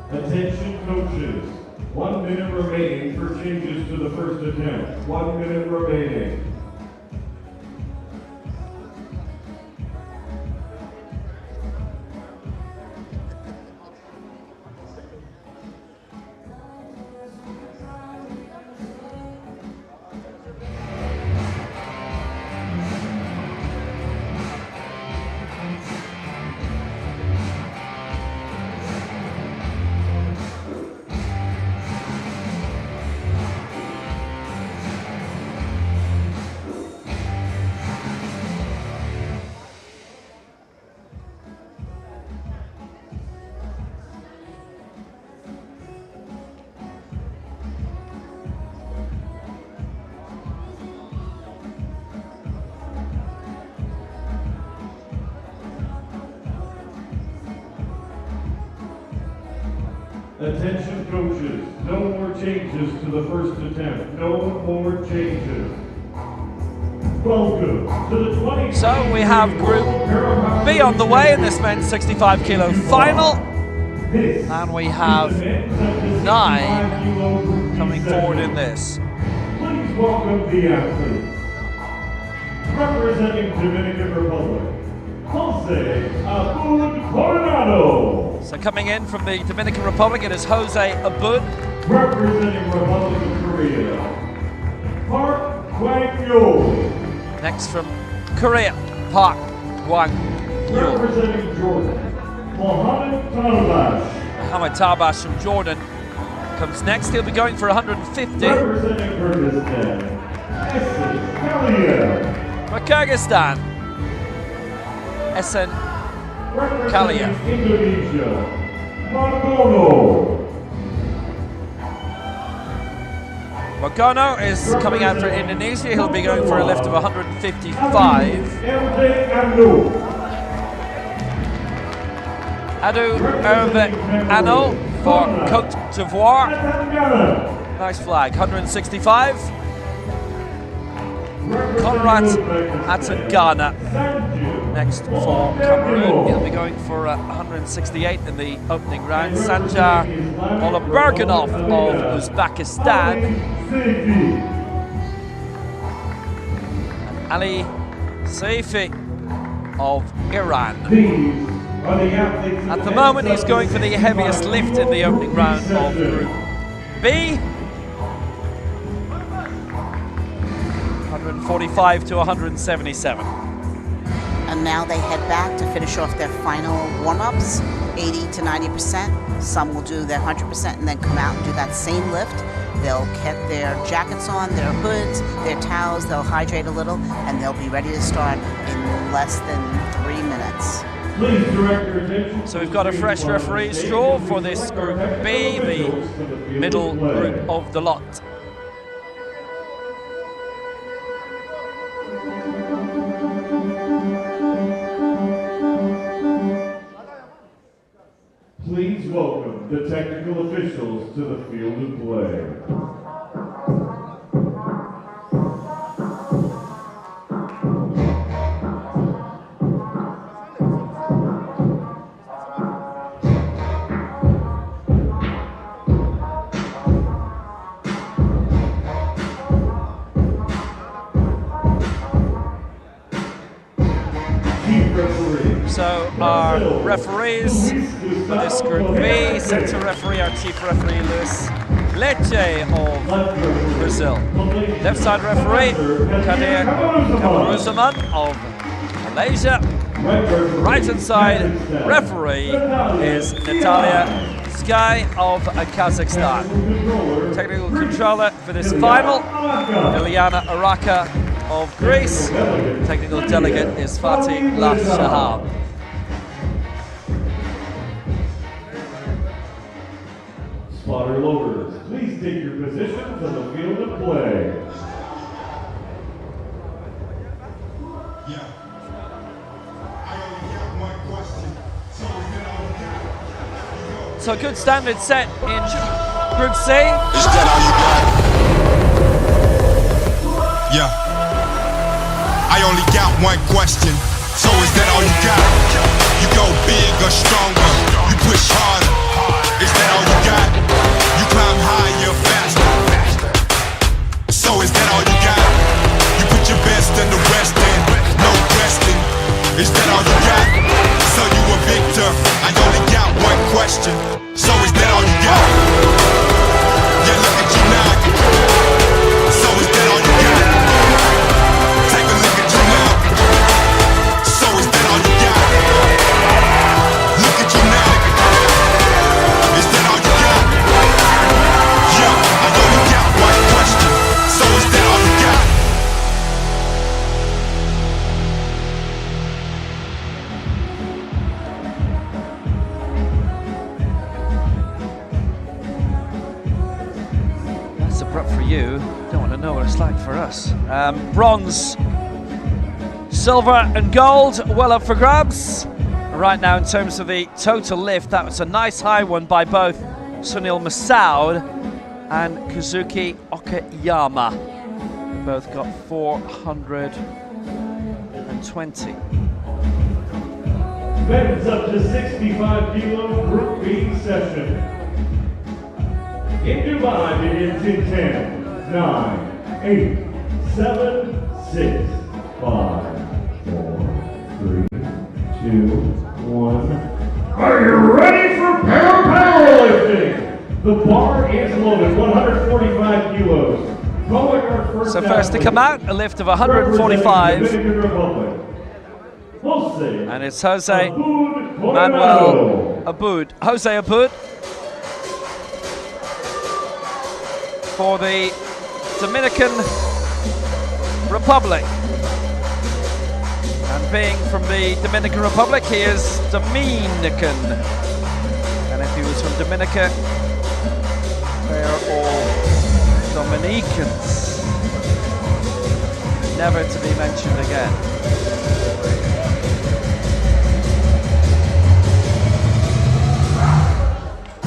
Attention coaches. 1 minute remaining for changes to the first attempt. 1 minute remaining. Attention coaches, no more changes to the first attempt. No more changes. Welcome to the 20. So we have Group B on the way in this men's 65 kilo final. And we have 9 coming forward in this. Please welcome the athletes. Representing Dominican Republic, Jose Abud Coronado. So coming in from the Dominican Republic, it is Jose Abud. Representing Republic of Korea, Park Kwang-yo. Next from Korea, Park Kwang-yo. Representing Jordan, Mohammed Tarabash. Mohammed Tarbash from Jordan comes next. He'll be going for 150. Representing Kyrgyzstan, Esen Kalia. For Kyrgyzstan, Esen Kalia. Representing Indonesia, Margono. Margono is coming out for Indonesia. He'll be going for a lift of 155. Adu Herbe Ano for Cote d'Ivoire. Nice flag, 165. Conrad Atangana next for Cameroon. He'll be going for 168 in the opening round. Sanjar Oloberganov of Uzbekistan. And Ali Saifi of Iran. At the moment, he's going for the heaviest lift in the opening round of Group B. 145 to 177. And now they head back to finish off their final warm-ups, 80 to 90%. Some will do their 100% and then come out and do that same lift. They'll get their jackets on, their hoods, their towels, they'll hydrate a little, and they'll be ready to start in less than 3 minutes. Please direct your attention. So we've got a fresh referee's draw for this Group B, the middle group of the lot. Please welcome the technical officials to the field of play. So our referees for this Group B, center referee, our chief referee, Luis Leche of Brazil. Left side referee, Kadir Kamaruzaman of Malaysia. Right hand side referee is Natalia Sky of Kazakhstan. Technical controller for this final, Ilyana Araka of Greece. Technical delegate is Fatih Lashahab. Spotter loaders, please take your positions on the field of play. Yeah. I only got one question. So So a good standard set in Group C. is that all you got? Yeah. I only got one question. So is that all you got? You go big or stronger? You push harder? Is that all you. Don't want to know what it's like for us. Bronze, silver and gold, well up for grabs. Right now in terms of the total lift, that was a nice high one by both Sunil Masoud and Kazuki Okayama. They both got 420. Men's up to 65 kilo Group B session. In Dubai begins in 10, 9, 8, 7, 6, 5, 4, 3, 2, 1. Are you ready for powerlifting? The bar is loaded, 145 kilos. So first to come out, a lift of 145. And it's Jose Manuel Aboud. Jose Aboud for the Dominican Republic. And being from the Dominican Republic, he is Dominican. And if he was from Dominica, they're all Dominicans. Never to be mentioned again.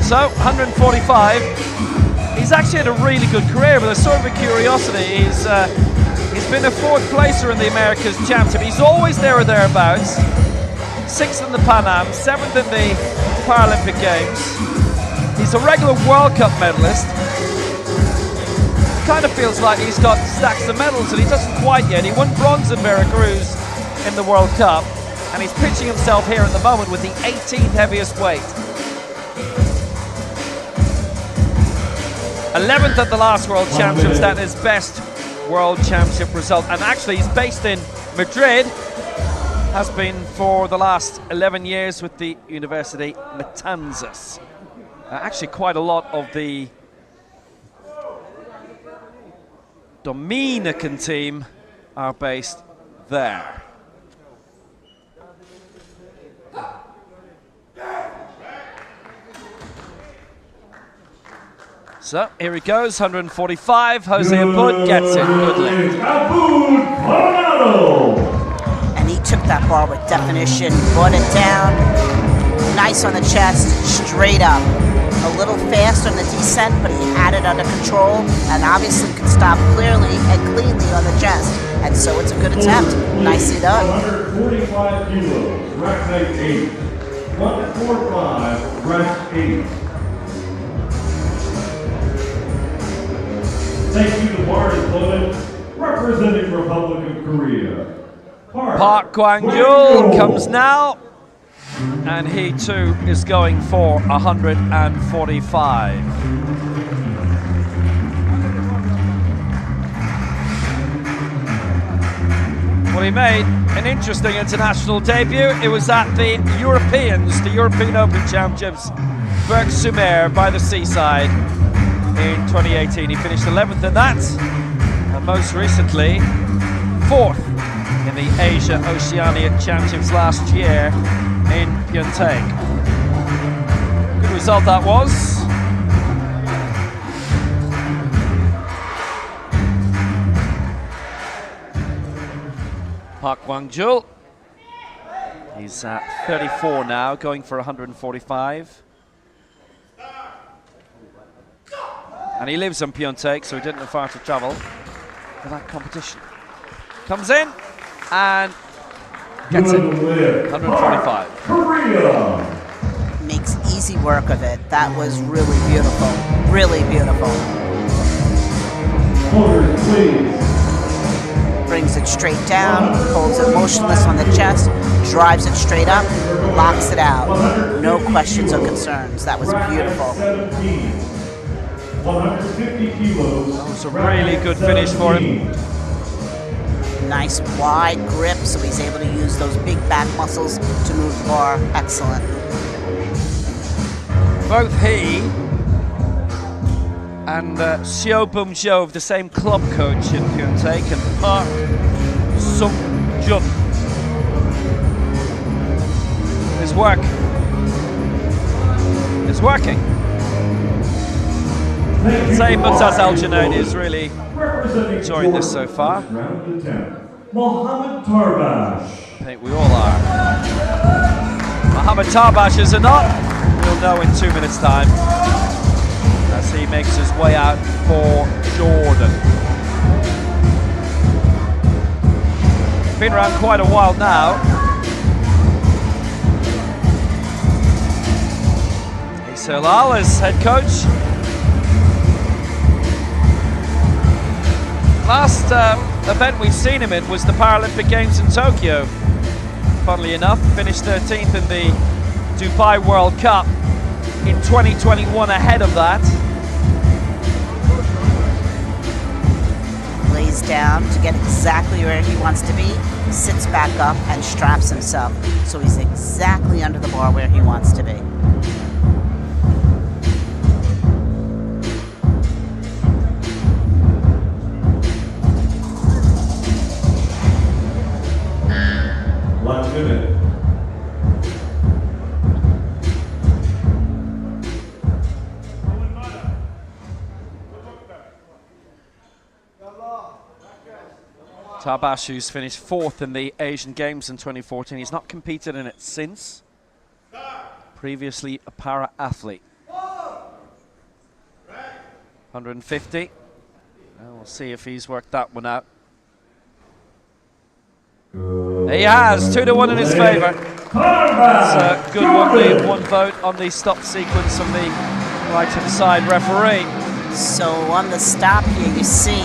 So, 145. He's actually had a really good career, but there's sort of a curiosity. He's been a 4th placer in the Americas Championship. He's always there or thereabouts. 6th in the Pan Am, 7th in the Paralympic Games. He's a regular World Cup medalist. Kind of feels like he's got stacks of medals, and he doesn't quite yet. He won bronze in Veracruz in the World Cup, and he's pitching himself here at the moment with the 18th heaviest weight. 11th at the last World Championships. That is best World Championship result. And actually he's based in Madrid, has been for the last 11 years with the University Matanzas. Actually quite a lot of the Dominican team are based there. So here he goes, 145. Jose Aboud gets it. Good lift. And he took that bar with definition, brought it down, nice on the chest, straight up. A little fast on the descent, but he had it under control, and obviously could stop clearly and cleanly on the chest. And so it's a good attempt. Nicely done. 145 kilos, rack height 8. 145, rack 8. Thank you, the bar is loaded. Representing Republic of Korea, Park Kwang-jul comes now, and he too is going for 145. Well, he made an interesting international debut. It was at the Europeans, the European Open Championships, Berck-sur-Mer by the seaside in 2018. He finished 11th in that, and most recently 4th in the Asia Oceania Championships last year in Pyeongtaek. Good result that was. Park Kwang-jul, he's at 34 now, going for 145. And he lives in Pyeongtaek, so he didn't have far to travel for that competition. Comes in and gets it, 145. Korea. Makes easy work of it. That was really beautiful. Really beautiful. Orders, please. Brings it straight down, holds it motionless on the chest, drives it straight up, locks it out. No questions or concerns. That was beautiful. 150 kilos. That was a really good finish for him. Nice wide grip, so he's able to use those big back muscles to move the bar. Excellent. Both he and Seo Bum-jo, the same club coach in Pyeongtaek, and Park Sung-jun. His work is working. Say Mutaz Al-Junaid is really enjoying this so far. Mohammed Tarbash. I think we all are. Mohammed Tarbash is or not, we'll know in 2 minutes' time as he makes his way out for Jordan. Been around quite a while now. Issa Hilal as head coach. Last event we've seen him in was the Paralympic Games in Tokyo. Funnily enough, finished 13th in the Dubai World Cup in 2021 ahead of that. Lays down to get exactly where he wants to be, sits back up and straps himself. So he's exactly under the bar where he wants to be. Tarbash, who's finished 4th in the Asian Games in 2014. He's not competed in it since. Previously a para-athlete. 150. And we'll see if he's worked that one out. He has, 2-1 in his favour. That's a good one, the one vote on the stop sequence from the right-hand side referee. So on the stop here, you see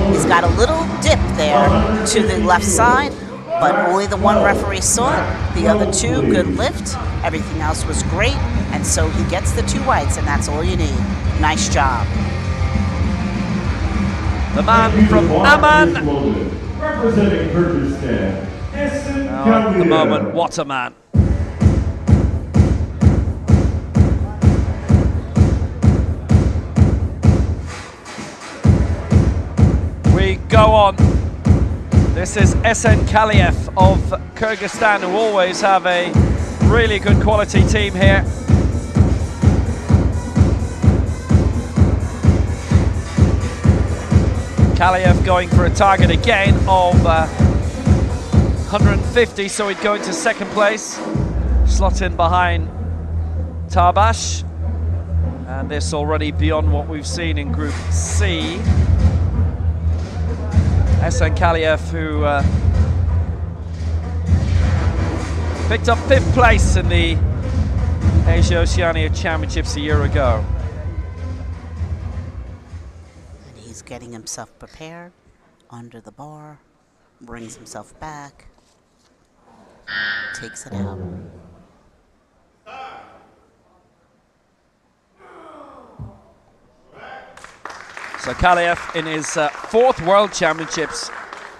he's got a little dip there to the left side, but only the one referee saw it. The other two, good lift. Everything else was great, and so he gets the 2 whites, and that's all you need. Nice job. The man from Amman. Representing Kyrgyzstan. At the moment, what a man. We go on. This is SN Kaliev of Kyrgyzstan, who always have a really good quality team here. Kaliev going for a target again of 150, so he'd go into 2nd place, slot in behind Tarbash, and this already beyond what we've seen in Group C. SN Kaliev, who picked up 5th place in the Asia Oceania Championships a year ago. And he's getting himself prepared under the bar, brings himself back, takes it out. So Kaliev in his 4th World Championships,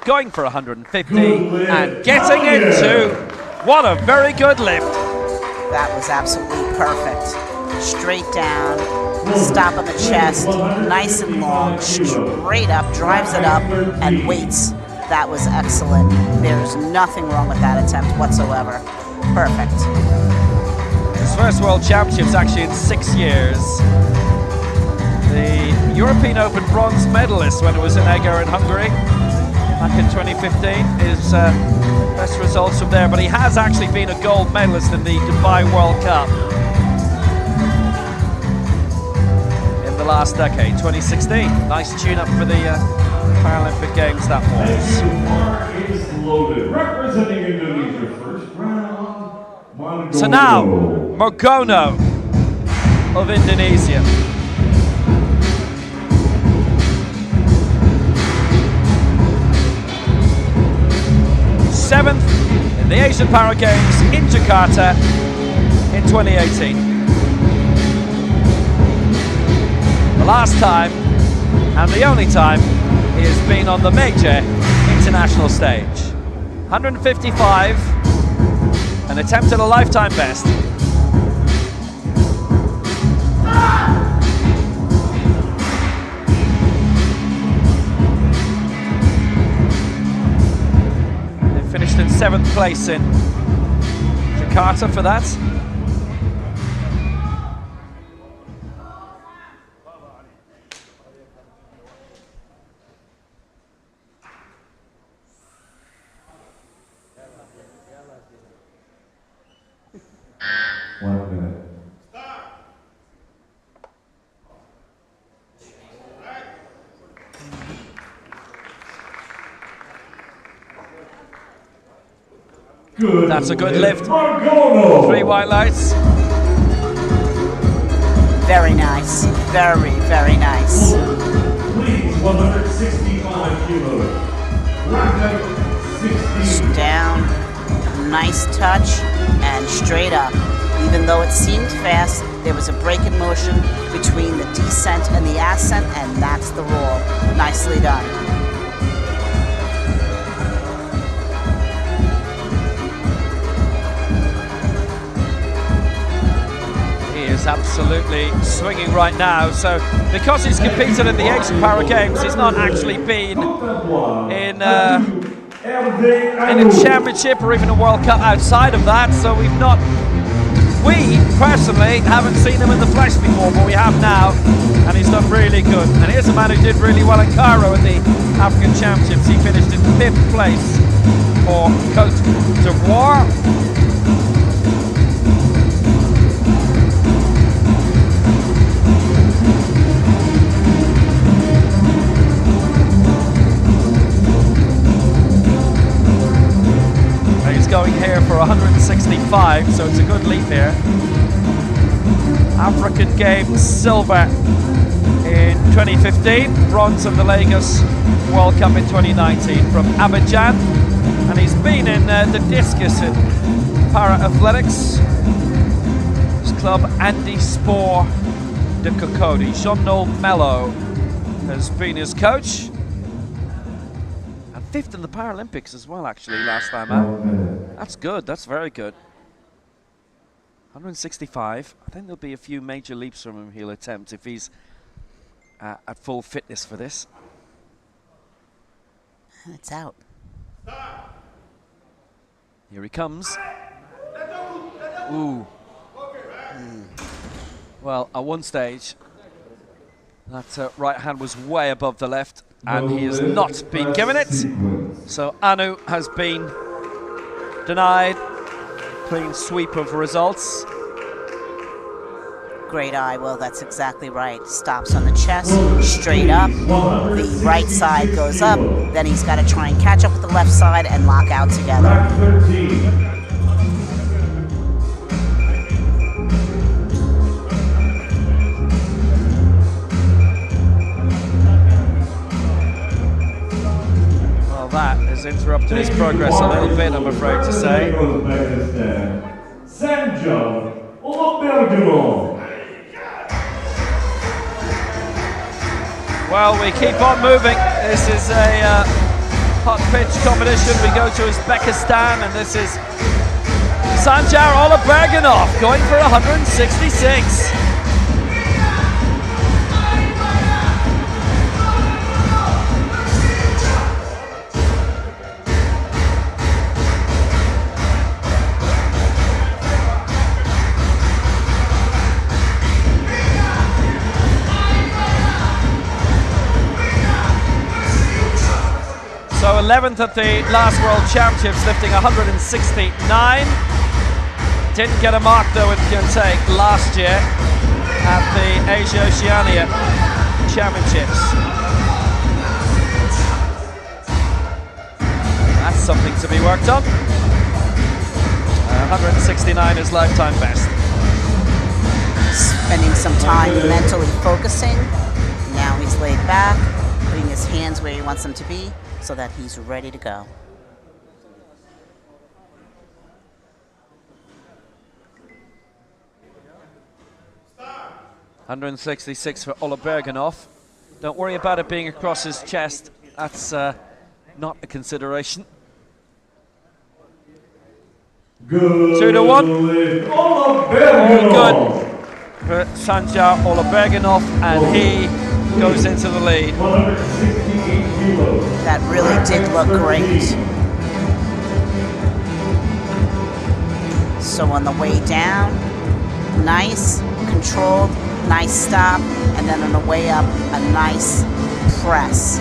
going for 150 and getting into, what a very good lift. That was absolutely perfect. Straight down, stop on the chest, nice and long, straight up, drives it up, and waits. That was excellent. There's nothing wrong with that attempt whatsoever. Perfect. His first World Championships actually in 6 years. The European Open bronze medalist when it was in Eger in Hungary back in 2015. His best results from there, but he has actually been a gold medalist in the Dubai World Cup in the last decade, 2016. Nice tune-up for the Paralympic Games that was. Is loaded. Representing Indonesia, 1st round. So now, Mogono of Indonesia. 7th in the Asian Para Games in Jakarta in 2018. The last time and the only time he has been on the major international stage. 155, an attempt at a lifetime best. Finished in 7th place in Jakarta for that. Good That's a good lift. Margono. 3 white lights. Very nice. Very, very nice. Please, 165 kilos. Rack up 16. Down, nice touch, and straight up. Even though it seemed fast, there was a break in motion between the descent and the ascent, and that's the roll. Nicely done. He is absolutely swinging right now. So because he's competed in the Asian Para Games, he's not actually been in a championship or even a World Cup outside of that. So we personally haven't seen him in the flesh before, but we have now, and he's done really good. And here's a man who did really well in Cairo at the African Championships. He finished in 5th place for Côte d'Ivoire. He's going here for 165, so it's a good leap here. African Games silver in 2015, bronze in the Lagos World Cup in 2019 from Abidjan, and he's been in the discus in para athletics. His club Andy Spoor de Cocody. Jean-Noel Mello has been his coach. 5th in the Paralympics as well, actually, last time out. That's good, that's very good. 165. I think there'll be a few major leaps from him he'll attempt if he's at full fitness for this. It's out. Here he comes. Ooh. Well, at one stage, that right hand was way above the left, and he has not been given it. So Anu has been denied. Clean sweep of results. Great eye, well, that's exactly right. Stops on the chest, straight up. The right side goes up. Then he's got to try and catch up with the left side and lock out together. Rack 13. That has interrupted his progress a little bit, I'm afraid to say. Sanjo Olobergano. Well, we keep on moving. This is a hot pitch competition. We go to Uzbekistan, and this is Sanjar Oloberganov going for 166. So 11th at the last World Championships, lifting 169. Didn't get a mark though with Kyuntaek last year at the Asia-Oceania Championships. That's something to be worked on. 169 is lifetime best. Spending some time mentally focusing. Now he's laid back, putting his hands where he wants them to be, so that he's ready to go. Stop. 166 for Oloberganov. Don't worry about it being across his chest. That's not a consideration. Good 2-1. All good for Sanjar Oloberganov, and he goes into the lead. 168 kilos. That really did look great. So on the way down, nice, controlled, nice stop, and then on the way up, a nice press.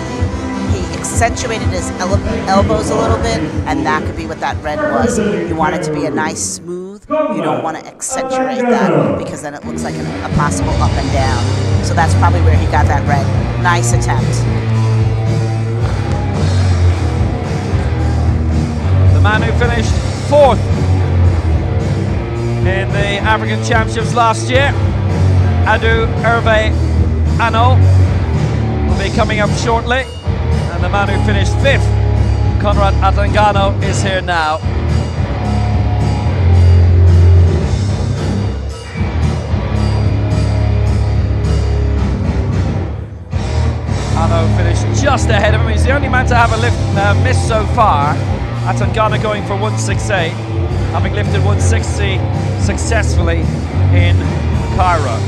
He accentuated his elbows a little bit, and that could be what that red was. You want it to be a nice smooth. You don't want to accentuate that, because then it looks like a possible up and down. So that's probably where he got that red. Nice attempt. The man who finished 4th in the African Championships last year. Adu Hervé Ano will be coming up shortly, and the man who finished 5th, Conrad Atangano, is here now. Ano finished just ahead of him. He's the only man to have a lift miss so far. Atangana going for 168, having lifted 160 successfully in Cairo.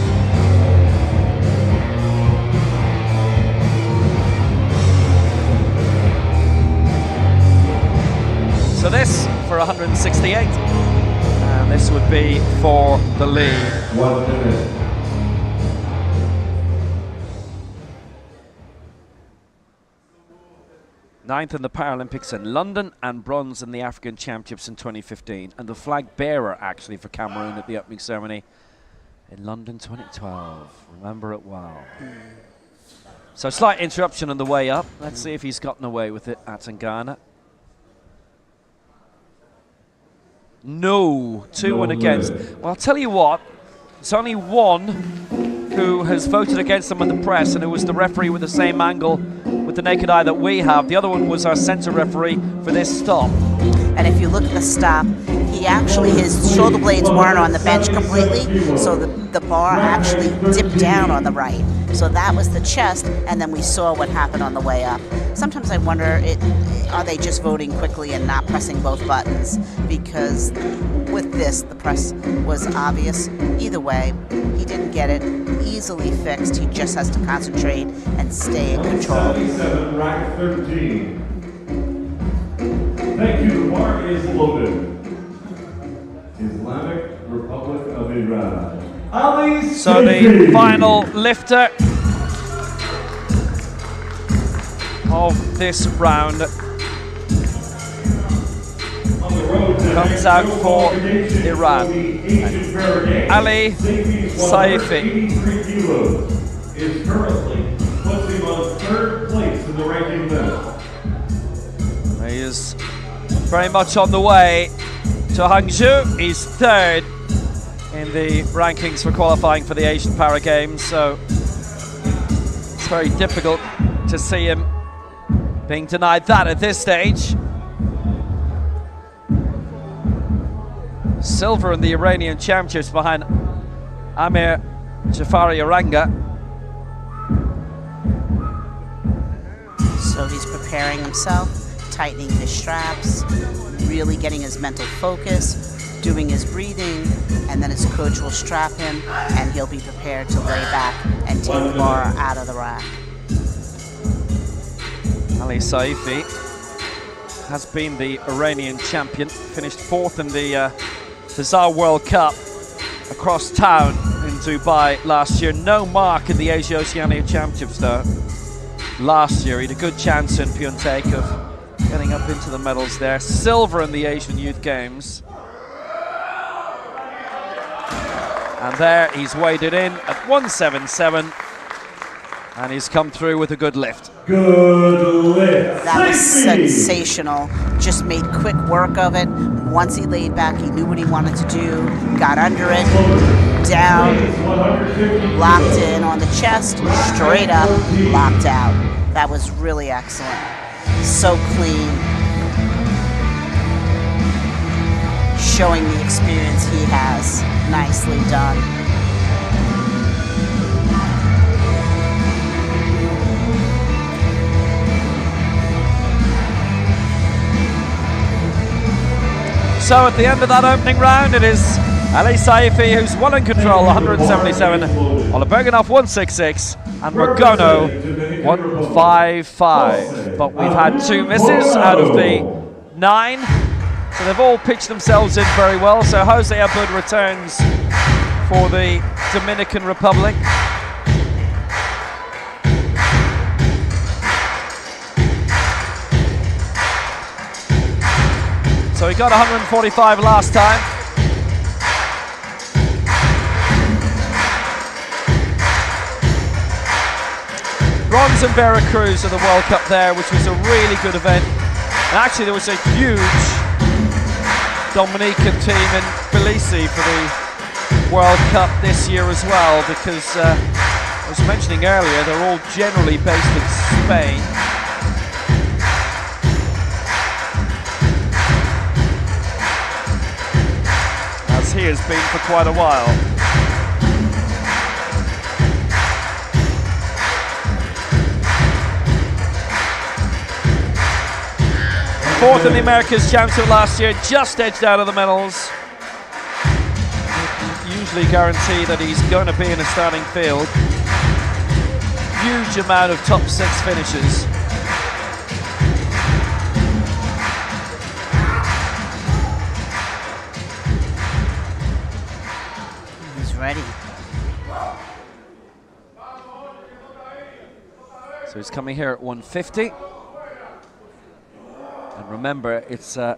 So this for 168, and this would be for the lead. 1 minute. Ninth in the Paralympics in London and bronze in the African Championships in 2015, and the flag bearer actually for Cameroon at the opening ceremony in London 2012. Remember it well. So slight interruption on the way up. Let's see if he's gotten away with it at Atangana. No, 2-1 against. Well, I'll tell you what, it's only one who has voted against them in the press, and it was the referee with the same angle with the naked eye that we have. The other one was our centre referee for this stop. And if you look at the stop, he actually, his shoulder blades weren't on the bench completely, so the bar actually dipped down on the right. So that was the chest, and then we saw what happened on the way up. Sometimes I wonder, are they just voting quickly and not pressing both buttons? Because with this, the press was obvious. Either way, he didn't get it easily fixed. He just has to concentrate and stay in control. 77, rack 13. Thank you. The bar is loaded. Islamic Republic of Iran. Ali So the Saifi. final lifter of this round comes out for Iran. Ali Saifi is currently puts him on 3rd place in the ranking list. He is very much on the way to Hangzhou. He's 3rd in the rankings for qualifying for the Asian Para Games, so it's very difficult to see him being denied that at this stage. Silver in the Iranian Championships behind Amir Jafari Aranga. So he's preparing himself, tightening his straps, really getting his mental focus, doing his breathing, and then his coach will strap him and he'll be prepared to lay back and take the bar out of the rack. Ali Saifi has been the Iranian champion, finished 4th in the Tsar World Cup across town in Dubai last year. No mark in the Asia Oceania Championships though. Last year he had a good chance in Pyeongtaek of getting up into the medals there. Silver in the Asian Youth Games. And there he's waded in at 177, and he's come through with a good lift. Good lift. That was Saifi. sensational. Just made quick work of it. Once he laid back, he knew what he wanted to do, got under it, down, locked in on the chest, straight up, locked out. That was really excellent. So clean. Showing the experience he has. Nicely done. So at the end of that opening round, it is Ali Saifi who's well in control, 177, Ola Bergenhoff 166, and Magono 155. But we've had 2 misses out of the 9, so they've all pitched themselves in very well. So Jose Abud returns for the Dominican Republic. So he got 145 last time. Bronze in Veracruz at the World Cup there, which was a really good event. And actually there was a huge Dominican team in Tbilisi for the World Cup this year as well, because I was mentioning earlier, they're all generally based in Spain. As he has been for quite a while. Fourth in the Americas Championship last year, just edged out of the medals. Usually guarantee that he's going to be in a starting field. Huge amount of top 6 finishes. He's ready. So he's coming here at 150. And remember, it's a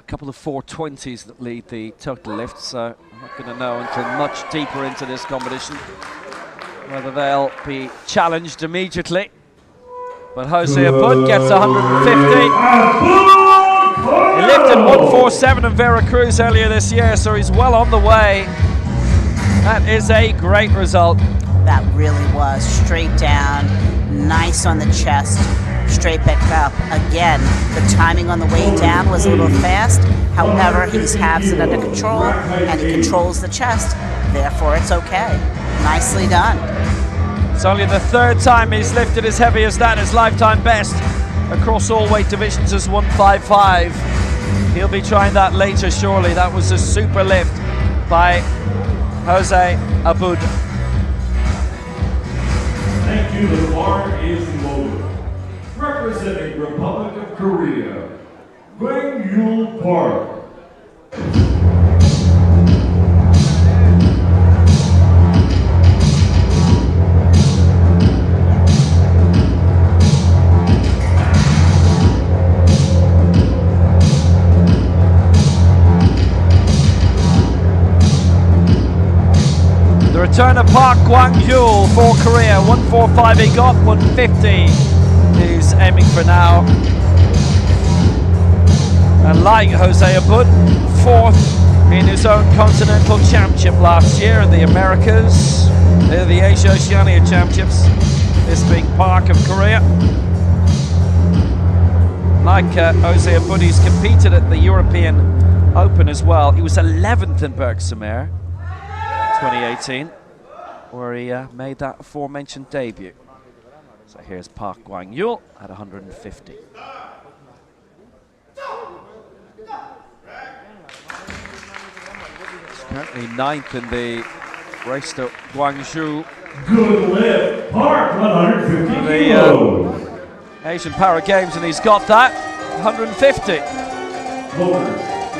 couple of 420s that lead the total lift, so I'm not going to know until much deeper into this competition whether they'll be challenged immediately. But Jose Abud gets 150. He lifted 147 in Veracruz earlier this year, so he's well on the way. That is a great result. That really was. Straight down, nice on the chest, straight back up. Again, the timing on the way down was a little fast. However, he has it under control, and he controls the chest. Therefore, it's okay. Nicely done. It's only the 3rd time he's lifted as heavy as that. His lifetime best across all weight divisions is 155. He'll be trying that later, surely. That was a super lift by Jose Abud. Thank you. The bar is loaded. Representing Republic of Korea, Gwang-yul Park. The return of Park Gwang-yul for Korea. 145 he got, 150 he's aiming for now. And like Jose Abud, 4th in his own continental championship last year in the Americas. They're the Asia Oceania Championships, this being Park of Korea. Like Jose Abud, he's competed at the European Open as well. He was 11th in Bergsamere 2018, where he made that aforementioned debut. So here's Park Gwang-yul at 150. He's currently 9th in the race to Guangzhou. Good lift, Park, 150 The kilos. Asian Para Games, and he's got that, 150.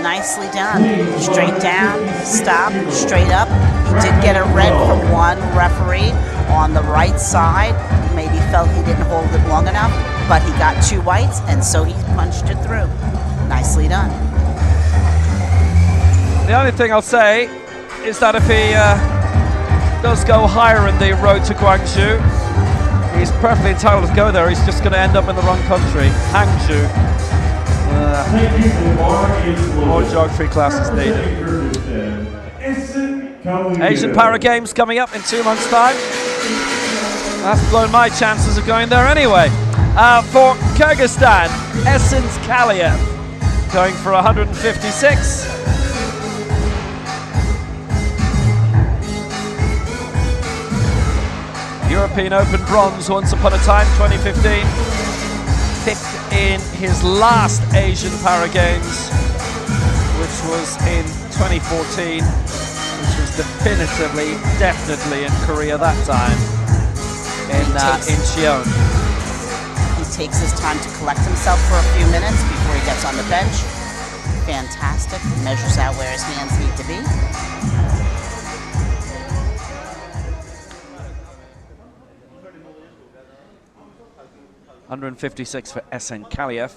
Nicely done. Straight down, stop, straight up. He did get a red from one referee on the right side. Maybe felt he didn't hold it long enough, but he got 2 whites, and so he punched it through. Nicely done. The only thing I'll say is that if he does go higher in the road to Guangzhou, he's perfectly entitled to go there. He's just going to end up in the wrong country, Hangzhou. More geography classes needed. Asian Para Games coming up in 2 months' time. That's blown my chances of going there anyway. For Kyrgyzstan, Essence Kaliev going for 156. European Open bronze once upon a time, 2015. 5th in his last Asian Para Games, which was in 2014, which was definitively, definitely in Korea that time, in Cheon. He takes his time to collect himself for a few minutes before he gets on the bench. Fantastic. Measures out where his hands need to be. $156 for SN Kaliev.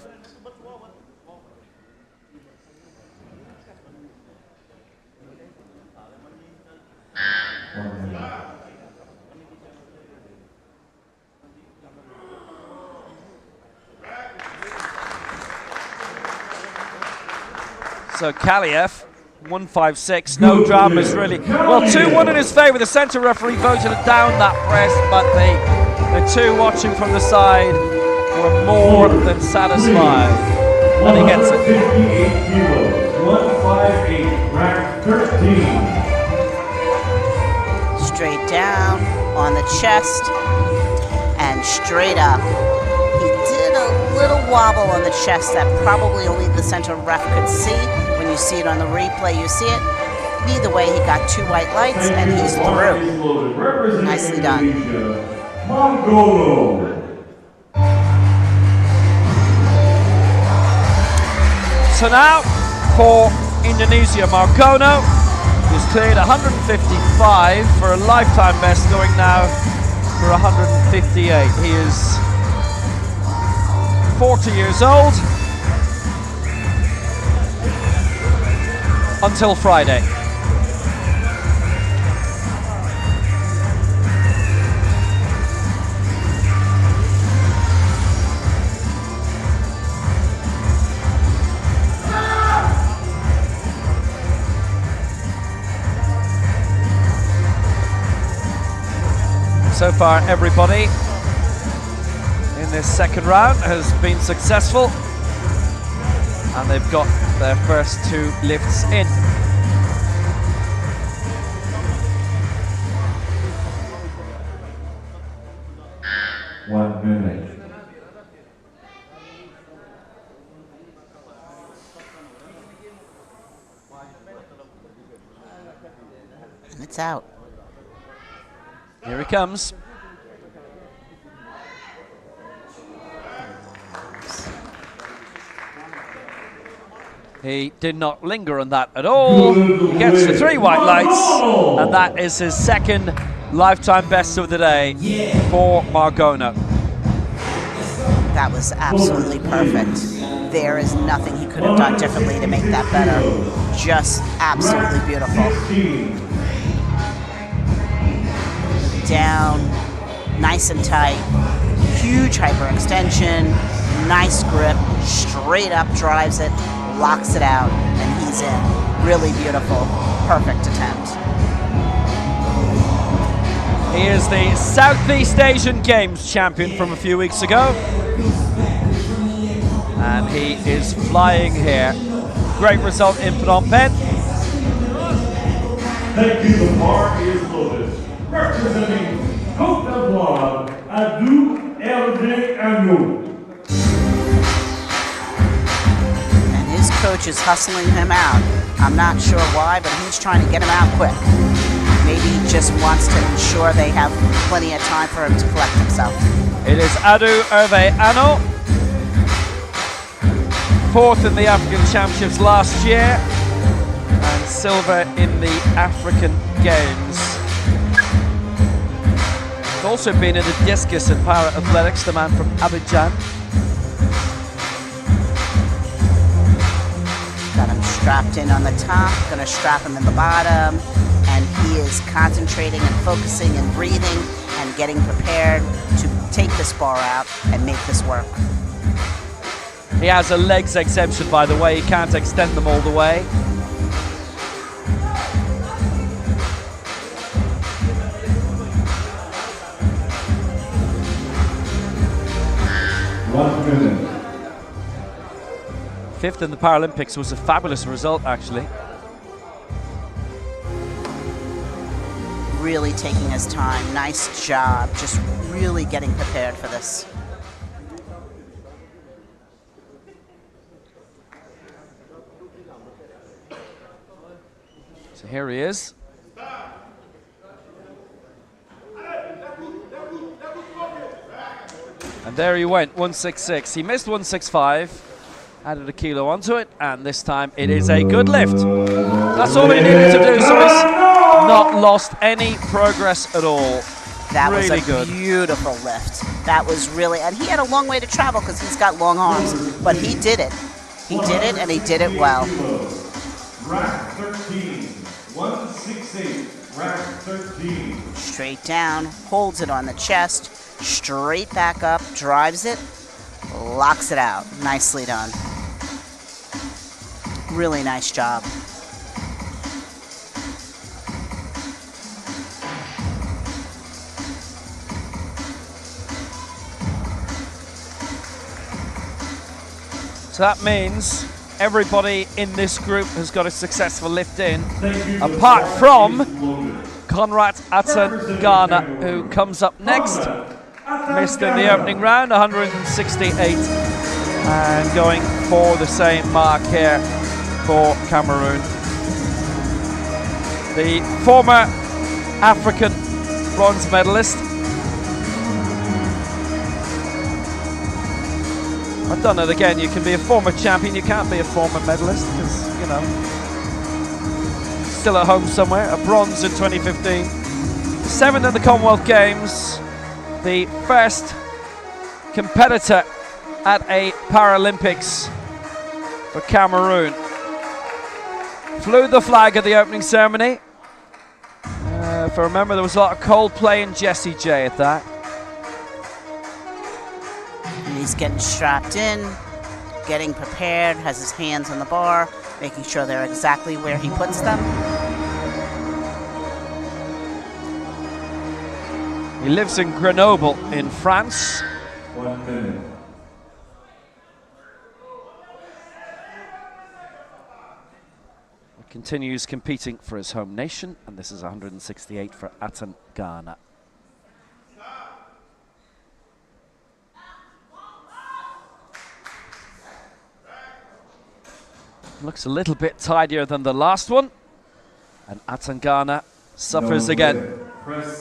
So Kaliev, 156, no dramas really. Well, 2-1 in his favor. The center referee voted it down, that press, but the two watching from the side were more than satisfied. And he gets it. 158 kilos, 158, ranked 13. Straight down on the chest and straight up. He did a little wobble on the chest that probably only the center ref could see. When you see it on the replay, you see it. Either way, he got 2 white lights and he's through. Nicely done. Mongolo. So now for Indonesia, Margono is cleared 155 for a lifetime best, going now for 158. He is 40 years old until Friday. So far, everybody in this second round has been successful, and they've got their first 2 lifts in. One minute. And it's out. Here he comes. He did not linger on that at all. He gets the 3 white lights, and that is his second lifetime best of the day for Margono. That was absolutely perfect. There is nothing he could have done differently to make that better. Just absolutely beautiful. Down, nice and tight, huge hyperextension, nice grip, straight up drives it, locks it out, and he's in. Really beautiful, perfect attempt. He is the Southeast Asian Games champion from a few weeks ago, and he is flying here. Great result in Phnom Penh. Thank you, the bar is loaded. Representing Côte d'Ivoire, Adou Hervé Anou. And his coach is hustling him out. I'm not sure why, but he's trying to get him out quick. Maybe he just wants to ensure they have plenty of time for him to collect himself. It is Adou Hervé Anou, 4th in the African Championships last year, and silver in the African Games. He's also been in the discus and para athletics, the man from Abidjan. Got him strapped in on the top, gonna strap him in the bottom, and he is concentrating and focusing and breathing and getting prepared to take this bar out and make this work. He has a legs exemption, by the way. He can't extend them all the way. One minute. 5th in the Paralympics was a fabulous result, actually. Really taking his time, nice job, just really getting prepared for this. So here he is. And there he went, 166. He missed 165, added a kilo onto it, and this time it is a good lift. That's all he needed to do, so he's not lost any progress at all. That really was a good. Beautiful lift. That was really, and he had a long way to travel because he's got long arms, but he did it. He did it, and he did it well. Rack 13, 168, rack 13. Straight down, holds it on the chest, straight back up, drives it, locks it out. Nicely done. Really nice job. So that means everybody in this group has got a successful lift in, apart from Conrad Atangana, who comes up next. Missed in the opening round, 168, and going for the same mark here for Cameroon. The former African bronze medalist. I've done it again. You can be a former champion, you can't be a former medalist because, you know, still at home somewhere. A bronze in 2015. 7th at the Commonwealth Games. The first competitor at a Paralympics for Cameroon. Flew the flag at the opening ceremony. If I remember, there was a lot of Coldplay and Jessie J at that. And he's getting strapped in, getting prepared, has his hands on the bar, making sure they're exactly where he puts them. He lives in Grenoble in France. 1 minute. He continues competing for his home nation, and this is 168 for Atangana. Looks a little bit tidier than the last one, and Atangana suffers again.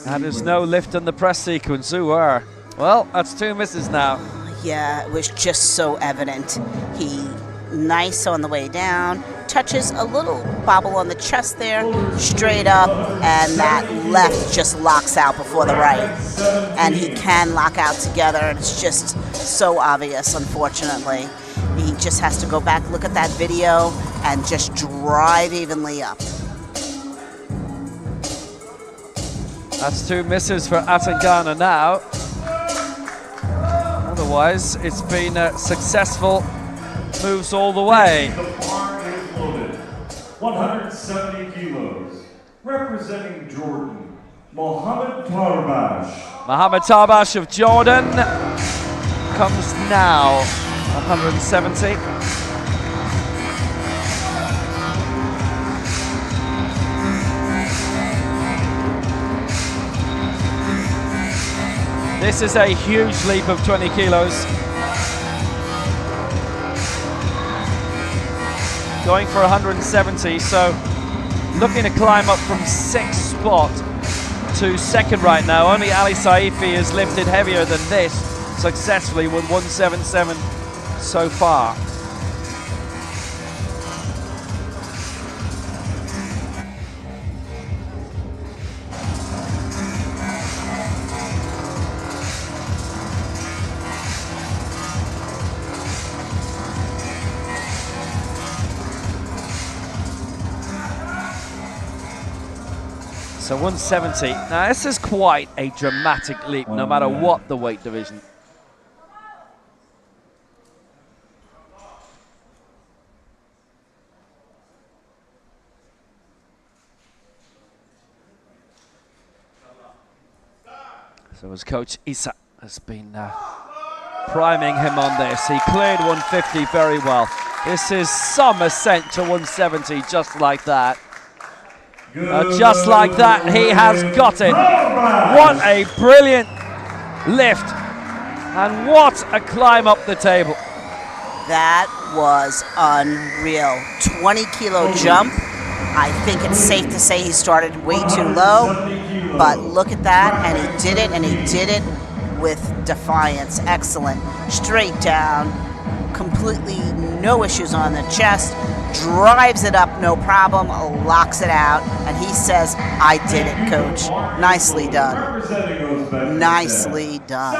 And there's no lift in the press sequence. Well, that's 2 misses now. Yeah, it was just so evident. He nice on the way down, touches a little bobble on the chest there, straight up, and that left just locks out before the right. And he can lock out together, and it's just so obvious, unfortunately. He just has to go back, look at that video, and just drive evenly up. That's 2 misses for Atangana now. Otherwise, it's been successful moves all the way. The bar is loaded. 170 kilos. Representing Jordan, Mohamed Tarbash. Mohamed Tarbash of Jordan comes now, 170. This is a huge leap of 20 kilos. Going for 170, so looking to climb up from 6th spot to 2nd right now. Only Ali Saifi has lifted heavier than this successfully with 177 so far. So 170. Now this is quite a dramatic leap, no matter what the weight division. So his coach Isa has been priming him on this. He cleared 150 very well. This is some ascent to 170 just like that. Just like that, he has got it. What a brilliant lift. And what a climb up the table. That was unreal. 20 kilo jump. I think it's safe to say he started way too low, but look at that, and he did it, and he did it with defiance. Excellent. Straight down, completely no issues on the chest, drives it up, no problem, locks it out, and he says, I did it, coach. Nicely done. Nicely done.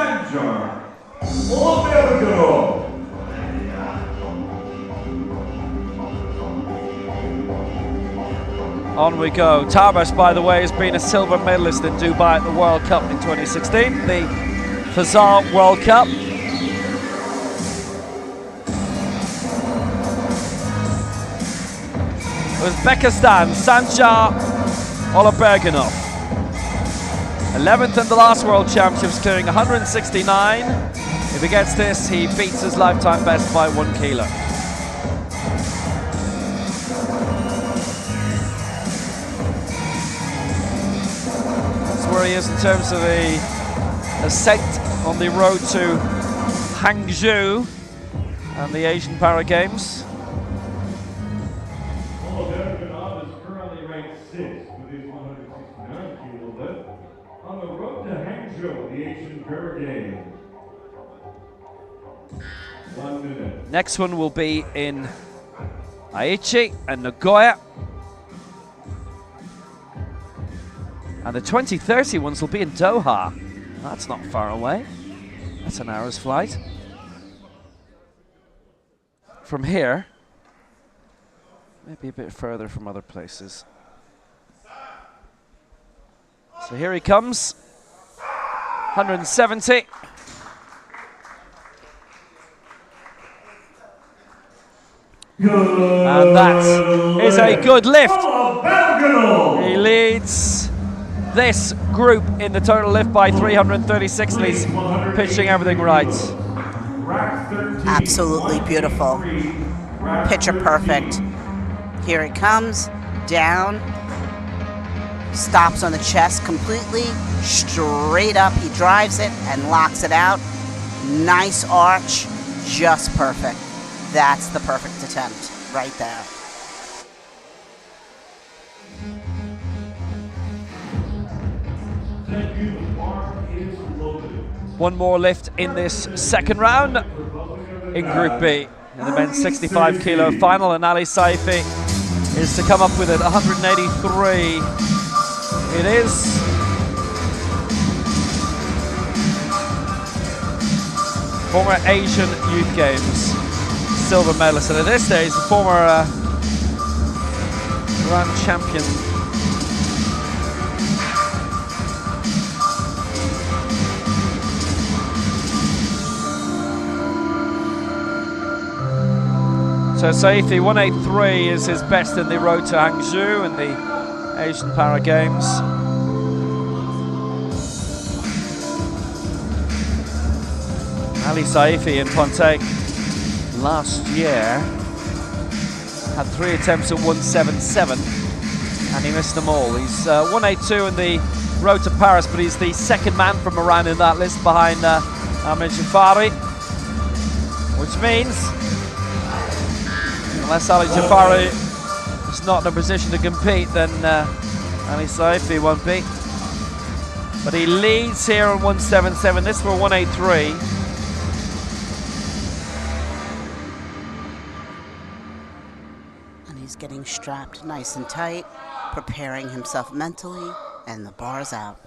On we go. Tarbash, by the way, has been a silver medalist in Dubai at the World Cup in 2016, the Fazal World Cup. Uzbekistan, Sanjar Oloberganov. 11th in the last World Championships, clearing 169. If he gets this, he beats his lifetime best by 1 kilo. That's where he is in terms of the ascent on the road to Hangzhou and the Asian Para Games. Oloberganov is currently ranked 6th with his 169 kilo lift on the road to Hangzhou, the Asian Para Games. 1 minute. Next one will be in Aichi and Nagoya. And the 2030 ones will be in Doha. That's not far away. That's an hour's flight. From here, maybe a bit further from other places. So here he comes, 170. And that is a good lift. He leads this group in the total lift by 336, and he's pitching everything right. Absolutely beautiful. Picture perfect. Here it comes, down, stops on the chest completely, straight up. He drives it and locks it out. Nice arch, just perfect. That's the perfect attempt right there. One more lift in this second round in Group B in the men's 65 kilo final, and Ali Saifi is to come up with it. 183 it is. Former Asian Youth Games silver medalist, and at this stage the former grand champion. So Saifi, 183 is his best in the road to Hangzhou in the Asian Para Games. Ali Saifi in Ponte last year had 3 attempts at 177 and he missed them all. He's 182 in the road to Paris, but he's the second man from Iran in that list behind Ahmed Jafari, which means unless Ali Jafari is not in a position to compete, then Ali Saifi won't be. But he leads here on 177. This for 183. And he's getting strapped nice and tight, preparing himself mentally, and the bar's out.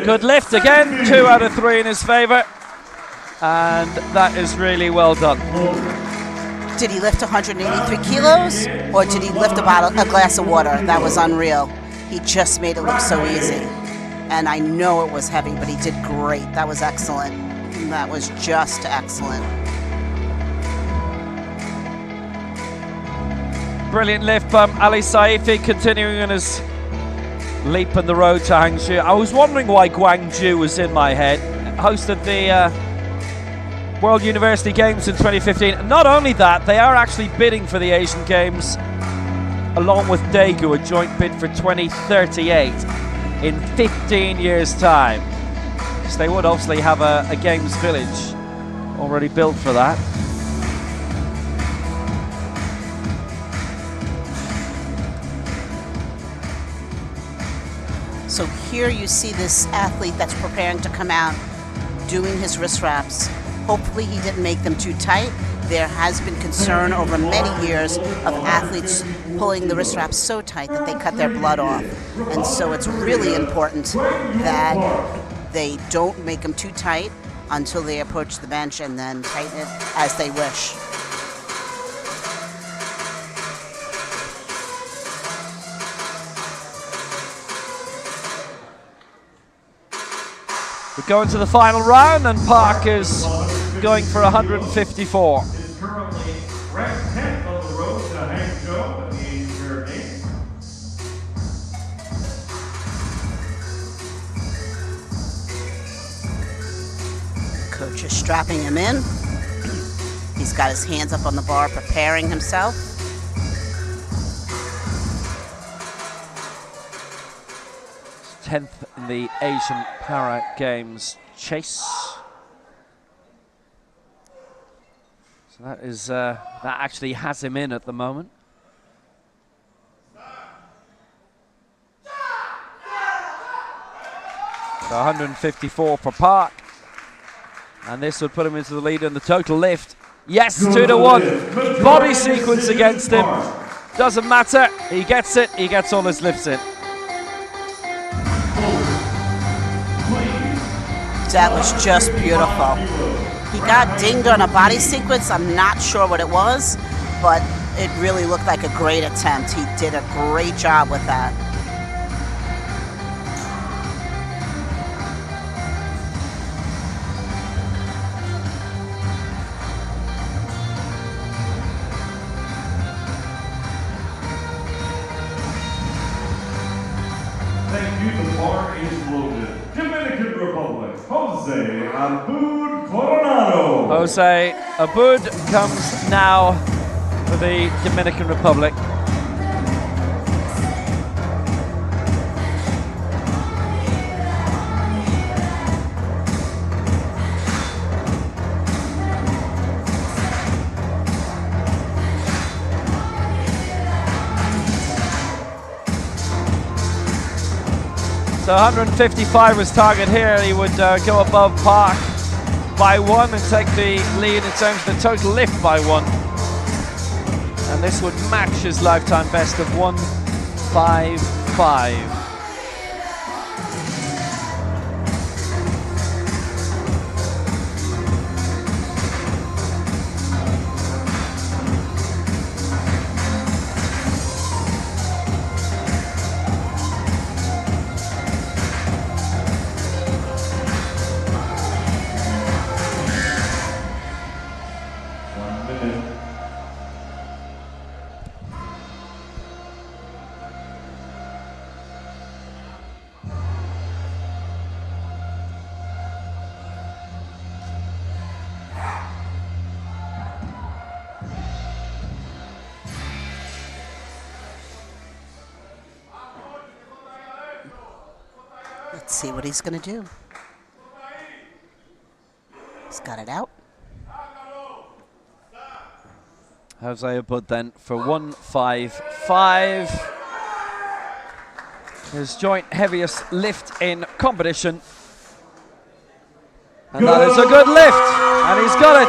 Good lift again, 2 out of 3 in his favor, and that is really well done. Did he lift 183 kilos, or did he lift a glass of water? That was unreal. He just made it look so easy. And I know it was heavy, but he did great. That was excellent. That was just excellent. Brilliant lift from Ali Saifi, continuing on his leap on the road to Hangzhou. I was wondering why Guangzhou was in my head. Hosted the World University Games in 2015. Not only that, they are actually bidding for the Asian Games along with Daegu, a joint bid for 2038 in 15 years' time. Because they would obviously have a Games village already built for that. So here you see this athlete that's preparing to come out doing his wrist wraps. Hopefully he didn't make them too tight. There has been concern over many years of athletes pulling the wrist wraps so tight that they cut their blood off. And so it's really important that they don't make them too tight until they approach the bench and then tighten it as they wish. We're going to the final round, and Park is going for 154. Is currently ranked 10th on the road to Hangzhou in Germany. Coach is strapping him in. He's got his hands up on the bar, preparing himself. He's 10th in the Asian Para Games chase. So that is that actually has him in at the moment. So 154 for Park, and this would put him into the lead in the total lift. Yes, 2-1. Body sequence against him. Doesn't matter. He gets it. He gets all his lifts in. That was just beautiful. He got dinged on a body sequence. I'm not sure what it was, but it really looked like a great attempt. He did a great job with that. Thank you, the bar is loaded. Dominican Republic, Jose Abud Coronado. Jose Abud comes now for the Dominican Republic. So 155 was target here. He would go above Park by 1 and take the lead in terms of the total lift by 1. And this would match his lifetime best of 155. Let's see what he's going to do. He's got it out. Jose Abud then for 155. His joint heaviest lift in competition. And that is a good lift. And he's got it.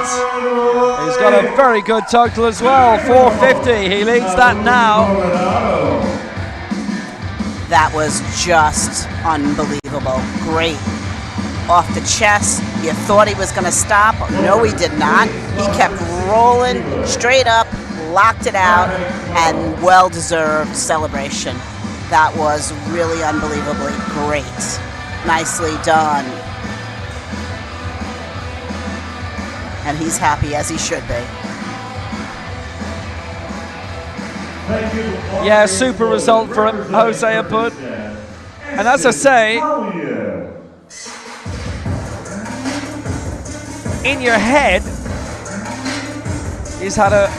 He's got a very good total as well. 450. He leads that now. That was just unbelievable. Great. Off the chest. You thought he was going to stop. No, he did not. He kept rolling straight up, locked it out, and well-deserved celebration. That was really unbelievably great. Nicely done. And he's happy, as he should be. Yeah, super result for him, Jose Abud. And as I say, in your head, he's had a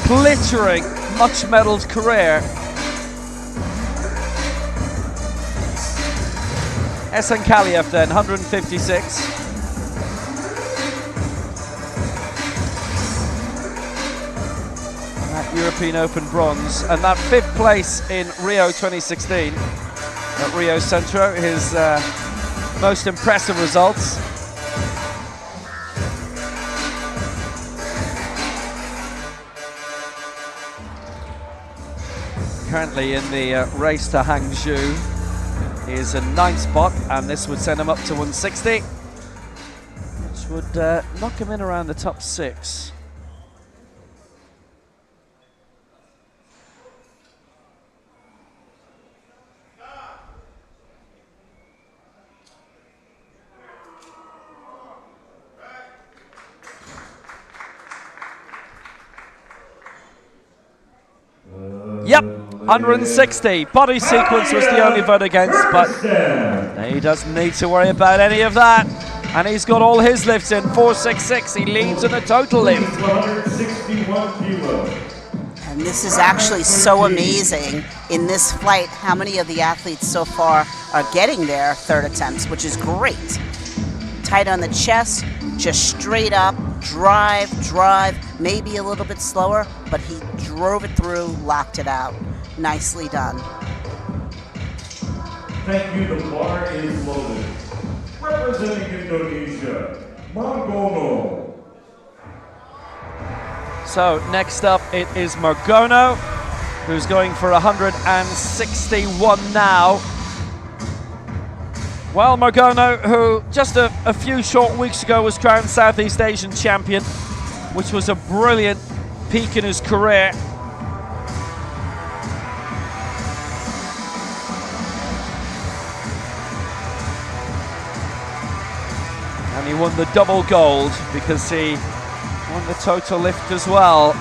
glittering, much-medalled career. Esen Kaliev then, 156. That European Open bronze, and that 5th place in Rio 2016 at Rio Centro, his most impressive results. Currently in the race to Hangzhou, he is in 9th spot, and this would send him up to 160, which would knock him in around the top 6. Yep, 160. Body sequence was the only vote against, but he doesn't need to worry about any of that. And he's got all his lifts in, 466. He leads in the total lift. 161 kilos. And this is actually so amazing in this flight, how many of the athletes so far are getting their third attempts, which is great. Tight on the chest, just straight up, drive, maybe a little bit slower, but he drove it through, locked it out. Nicely done. Thank you, the bar is loaded. Representing Indonesia, Margono. So next up it is Margono, who's going for 161 now. Well, Margono, who just a few short weeks ago was crowned Southeast Asian champion, which was a brilliant peak in his career. And he won the double gold because he won the total lift as well.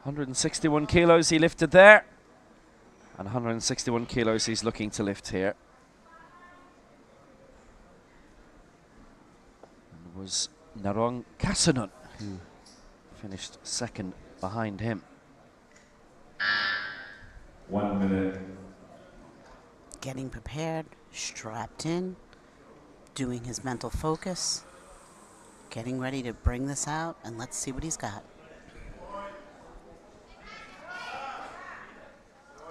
...161 kilos he lifted there. And 161 kilos he's looking to lift here. And it was Narong Kasanun who finished second behind him. 1 minute. Getting prepared, strapped in, doing his mental focus, getting ready to bring this out, and let's see what he's got.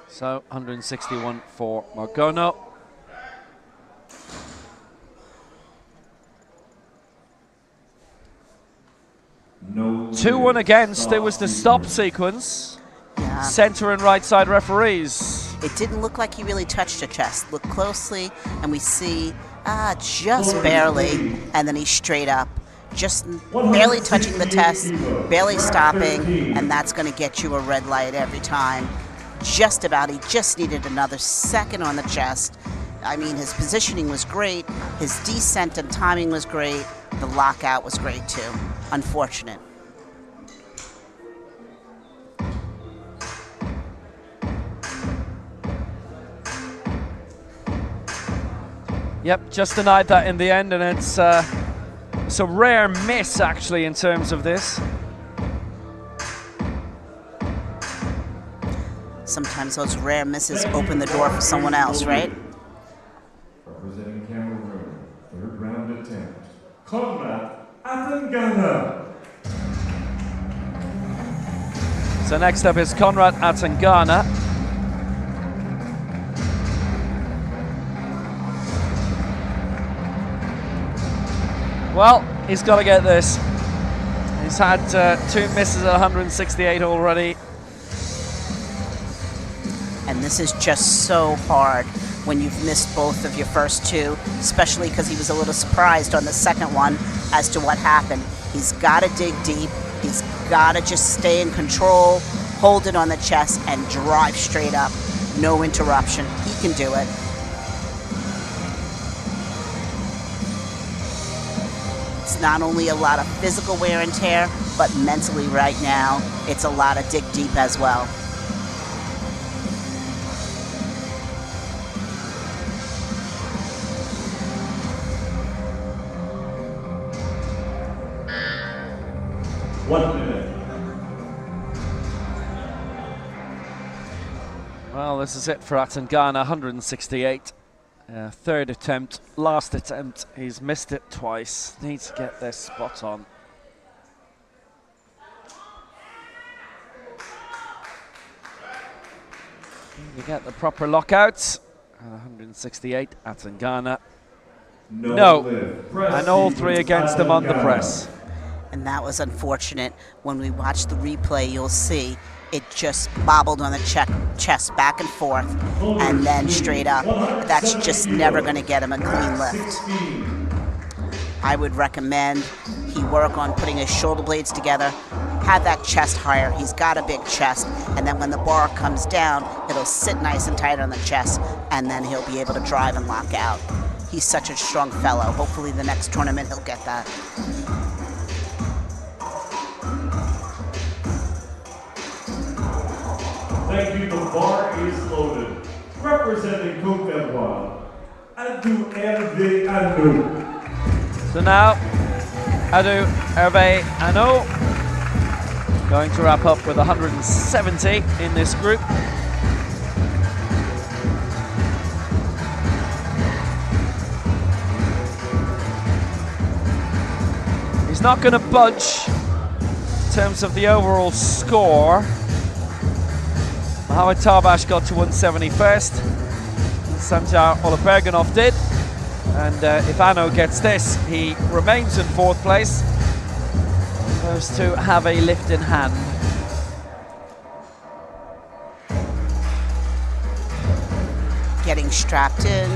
So 161 for Margono. No 2-1 against. There was the stop sequence. Yeah. Center and right side referees. It didn't look like he really touched the chest. Look closely, and we see just barely, and then he's straight up. Just barely touching the test, barely stopping, and that's going to get you a red light every time. Just about. He just needed another second on the chest. I mean, his positioning was great. His descent and timing was great. The lockout was great, too. Unfortunate. Yep, just denied that in the end, and it's a rare miss, actually, in terms of this. Sometimes those rare misses open the door for someone else, right? Representing Cameroon, third round attempt. Conrad Atangana. So next up is Conrad Atangana. Well, he's got to get this. He's had 2 misses at 168 already. And this is just so hard when you've missed both of your first two, especially because he was a little surprised on the second one as to what happened. He's got to dig deep. He's got to just stay in control, hold it on the chest, and drive straight up. No interruption. He can do it. It's not only a lot of physical wear and tear, but mentally right now, it's a lot of dig deep as well. Well, this is it for Atangana, 168. Third attempt, last attempt. He's missed it twice. Needs to get this spot on. You get the proper lockouts. 168, Atangana. No. And all 3 against him on the press. And that was unfortunate. When we watch the replay, you'll see it just bobbled on the chest back and forth and then straight up. That's just never going to get him a clean lift. I would recommend he work on putting his shoulder blades together, have that chest higher. He's got a big chest, and then when the bar comes down, it'll sit nice and tight on the chest, and then he'll be able to drive and lock out. He's such a strong fellow. Hopefully the next tournament he'll get that. Thank you. The bar is loaded. Representing Côte d'Ivoire, Adu Hervé Ano. So now, Adu Hervé Ano going to wrap up with 170 in this group. He's not going to budge in terms of the overall score. Mohamed Tarbash got to 170 first. Sanjar Oloberganov did. And if Ano gets this, he remains in 4th place. Those two have a lift in hand. Getting strapped in,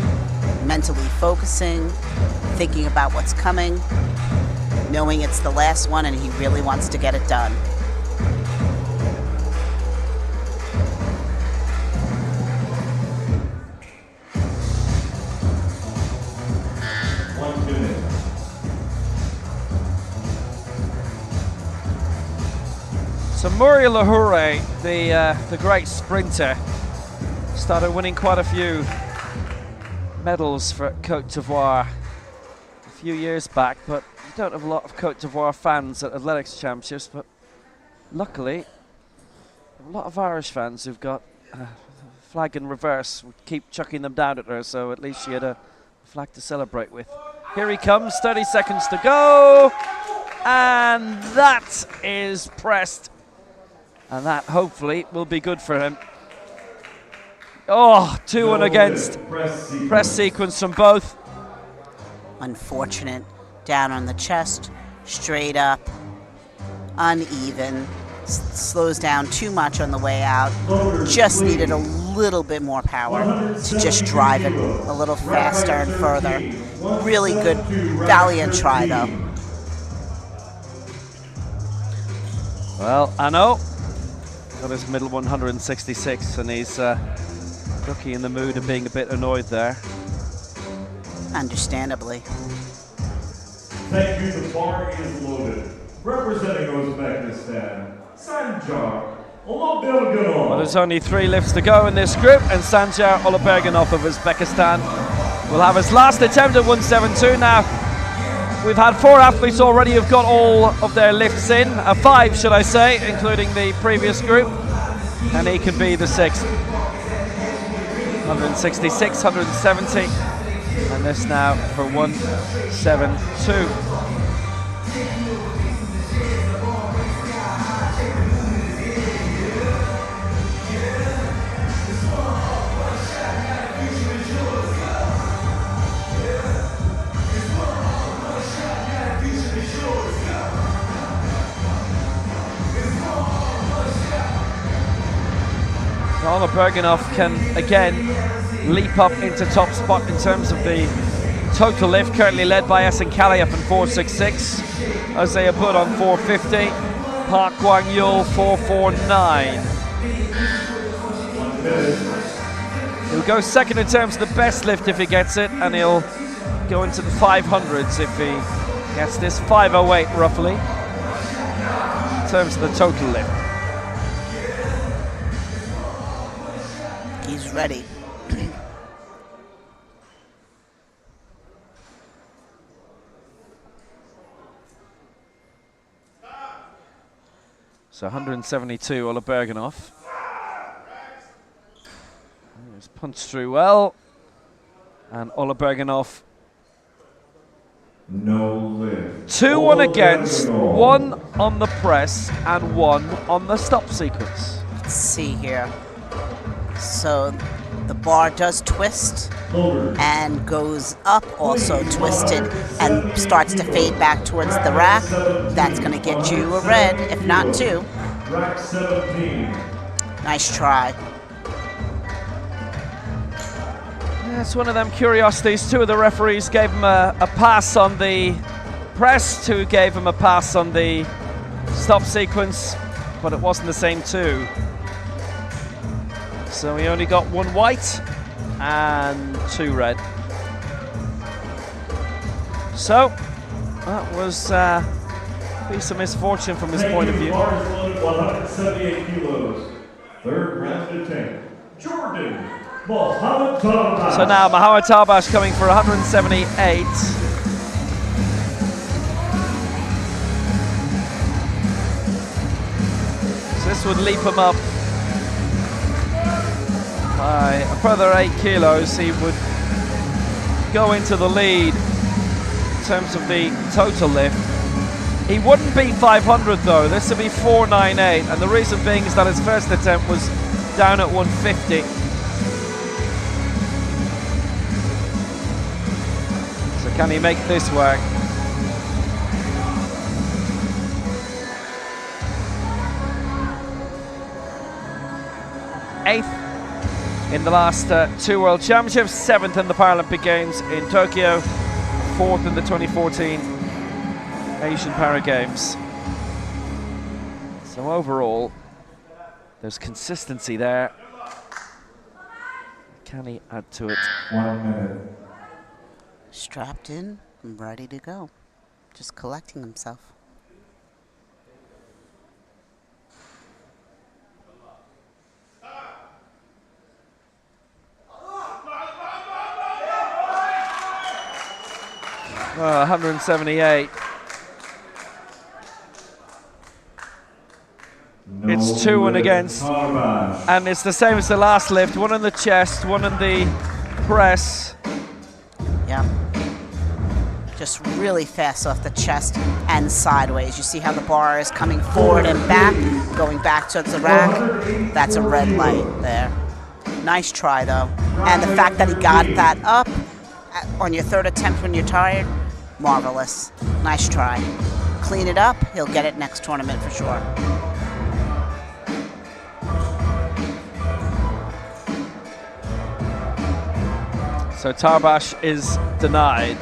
mentally focusing, thinking about what's coming, knowing it's the last one and he really wants to get it done. So Muriel Lahoure, the great sprinter, started winning quite a few medals for Côte d'Ivoire a few years back, but you don't have a lot of Côte d'Ivoire fans at athletics championships, but luckily a lot of Irish fans who've got flag in reverse would keep chucking them down at her, so at least she had a flag to celebrate with. Here he comes, 30 seconds to go, and that is pressed. And that hopefully will be good for him. Oh, 2-1 against. Press sequence from both. Unfortunate. Down on the chest, straight up, uneven. Slows down too much on the way out. Just needed a little bit more power to just drive it a little faster and further. Really good, valiant try though. Well, Ano got his middle 166, and he's rookie in the mood of being a bit annoyed there. Understandably. Thank you. The bar is loaded. Representing Uzbekistan, Sanjar Oloberganov. Well, there's only 3 lifts to go in this group, and Sanjar Oloberganov of Uzbekistan will have his last attempt at 172 now. We've had 4 athletes already who've got all of their lifts in, 5 should I say, including the previous group, and he can be the 6th. 166, 170, and this now for 172. Oloberganov can again leap up into top spot in terms of the total lift, currently led by Esen Kaliev on 466, Isaiah Budd on 450, Park Gwang-yul 449. He'll go second in terms of the best lift if he gets it, and he'll go into the 500s if he gets this, 508 roughly, in terms of the total lift. He's ready. So 172, Oloberganov. He's punched through well. And Oloberganov. No lift. 2-1 against, 1 on the press, and 1 on the stop sequence. Let's see here. So the bar does twist and goes up, also twisted, and starts to fade back towards the rack. That's going to get you a red, if not 2. Rack 17. Nice try. That's one of them curiosities. 2 of the referees gave him a pass on the press, 2 gave him a pass on the stop sequence, but it wasn't the same 2. So he only got 1 white and 2 red. So, that was a piece of misfortune from his point of view. 178 kilos. Third round attempt. Jordan Mohammed Tabash. So now Mohammed Tabash coming for 178. So this would leap him up by a further 8 kilos. He would go into the lead in terms of the total lift. He wouldn't be 500 though. This would be 498, and the reason being is that his first attempt was down at 150. So can he make this work? Eighth in the last 2 World Championships, 7th in the Paralympic Games in Tokyo, 4th in the 2014 Asian Para Games. So overall, there's consistency there. Can he add to it? 1 minute. Strapped in and ready to go. Just collecting himself. Oh, 178. It's 2-1 against, and it's the same as the last lift. One in the chest, one in the press. Yeah. Just really fast off the chest and sideways. You see how the bar is coming forward and back, going back towards the rack. That's a red light there. Nice try though. And the fact that he got that up on your third attempt when you're tired, marvelous. Nice try. Clean it up, he'll get it next tournament for sure. So Tabash is denied.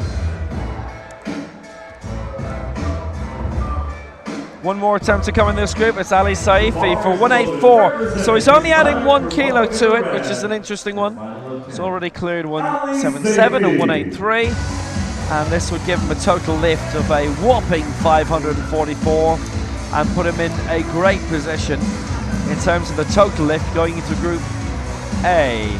One more attempt to come in this group. It's Ali Saifi for 184. So he's only adding 1 kilo to it, which is an interesting one. He's already cleared 177 and 183. And this would give him a total lift of a whopping 544 and put him in a great position in terms of the total lift going into Group A.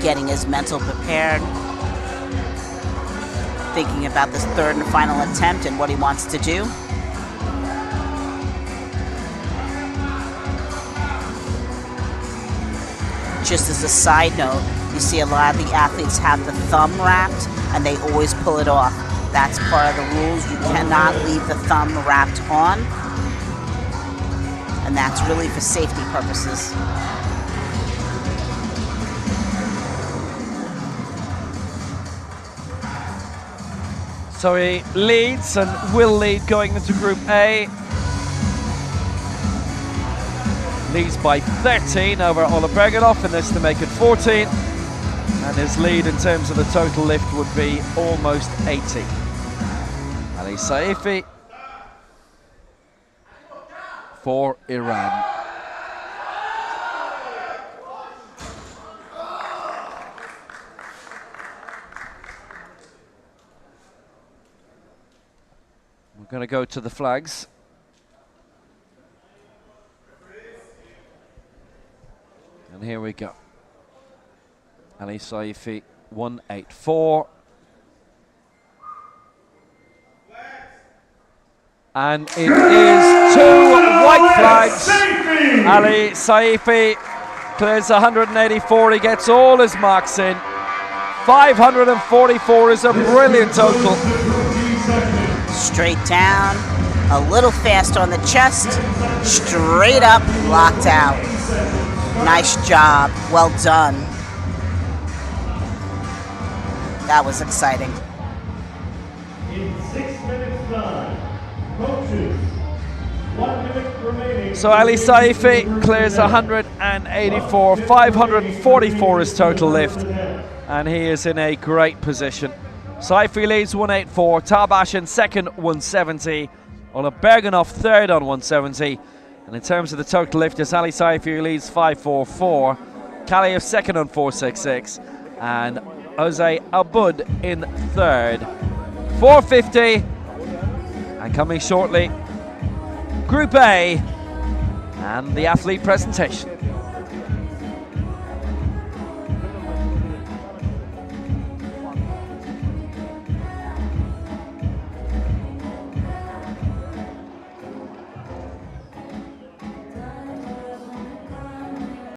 Getting his mental prepared, thinking about this third and final attempt and what he wants to do. Just as a side note, you see a lot of the athletes have the thumb wrapped and they always pull it off. That's part of the rules. You cannot leave the thumb wrapped on, and that's really for safety purposes. So he leads and will lead going into Group A. Leads by 13 over Ola Bergenhoff, and this to make it 14. And his lead in terms of the total lift would be almost 80. Ali Saifi for Iran. We're going to go to the flags. And here we go. Ali Saifi, 184. And it is 2 white flags. Ali Saifi clears 184. He gets all his marks in. 544 is a brilliant total. Straight down, a little fast on the chest, straight up, locked out. Nice job, well done. That was exciting. In 6 minutes time, Coaches, 1 minute remaining. So Ali Saifi clears 184, 544 his total lift, and he is in a great position. Saifi leads 184, Tabash in second 170, Ola Bergenov third on 170, and in terms of the total lifters, Ali Saifi leads 544, Kaliev second on 466, and Jose Abud in third. 450, and coming shortly, Group A and the athlete presentation.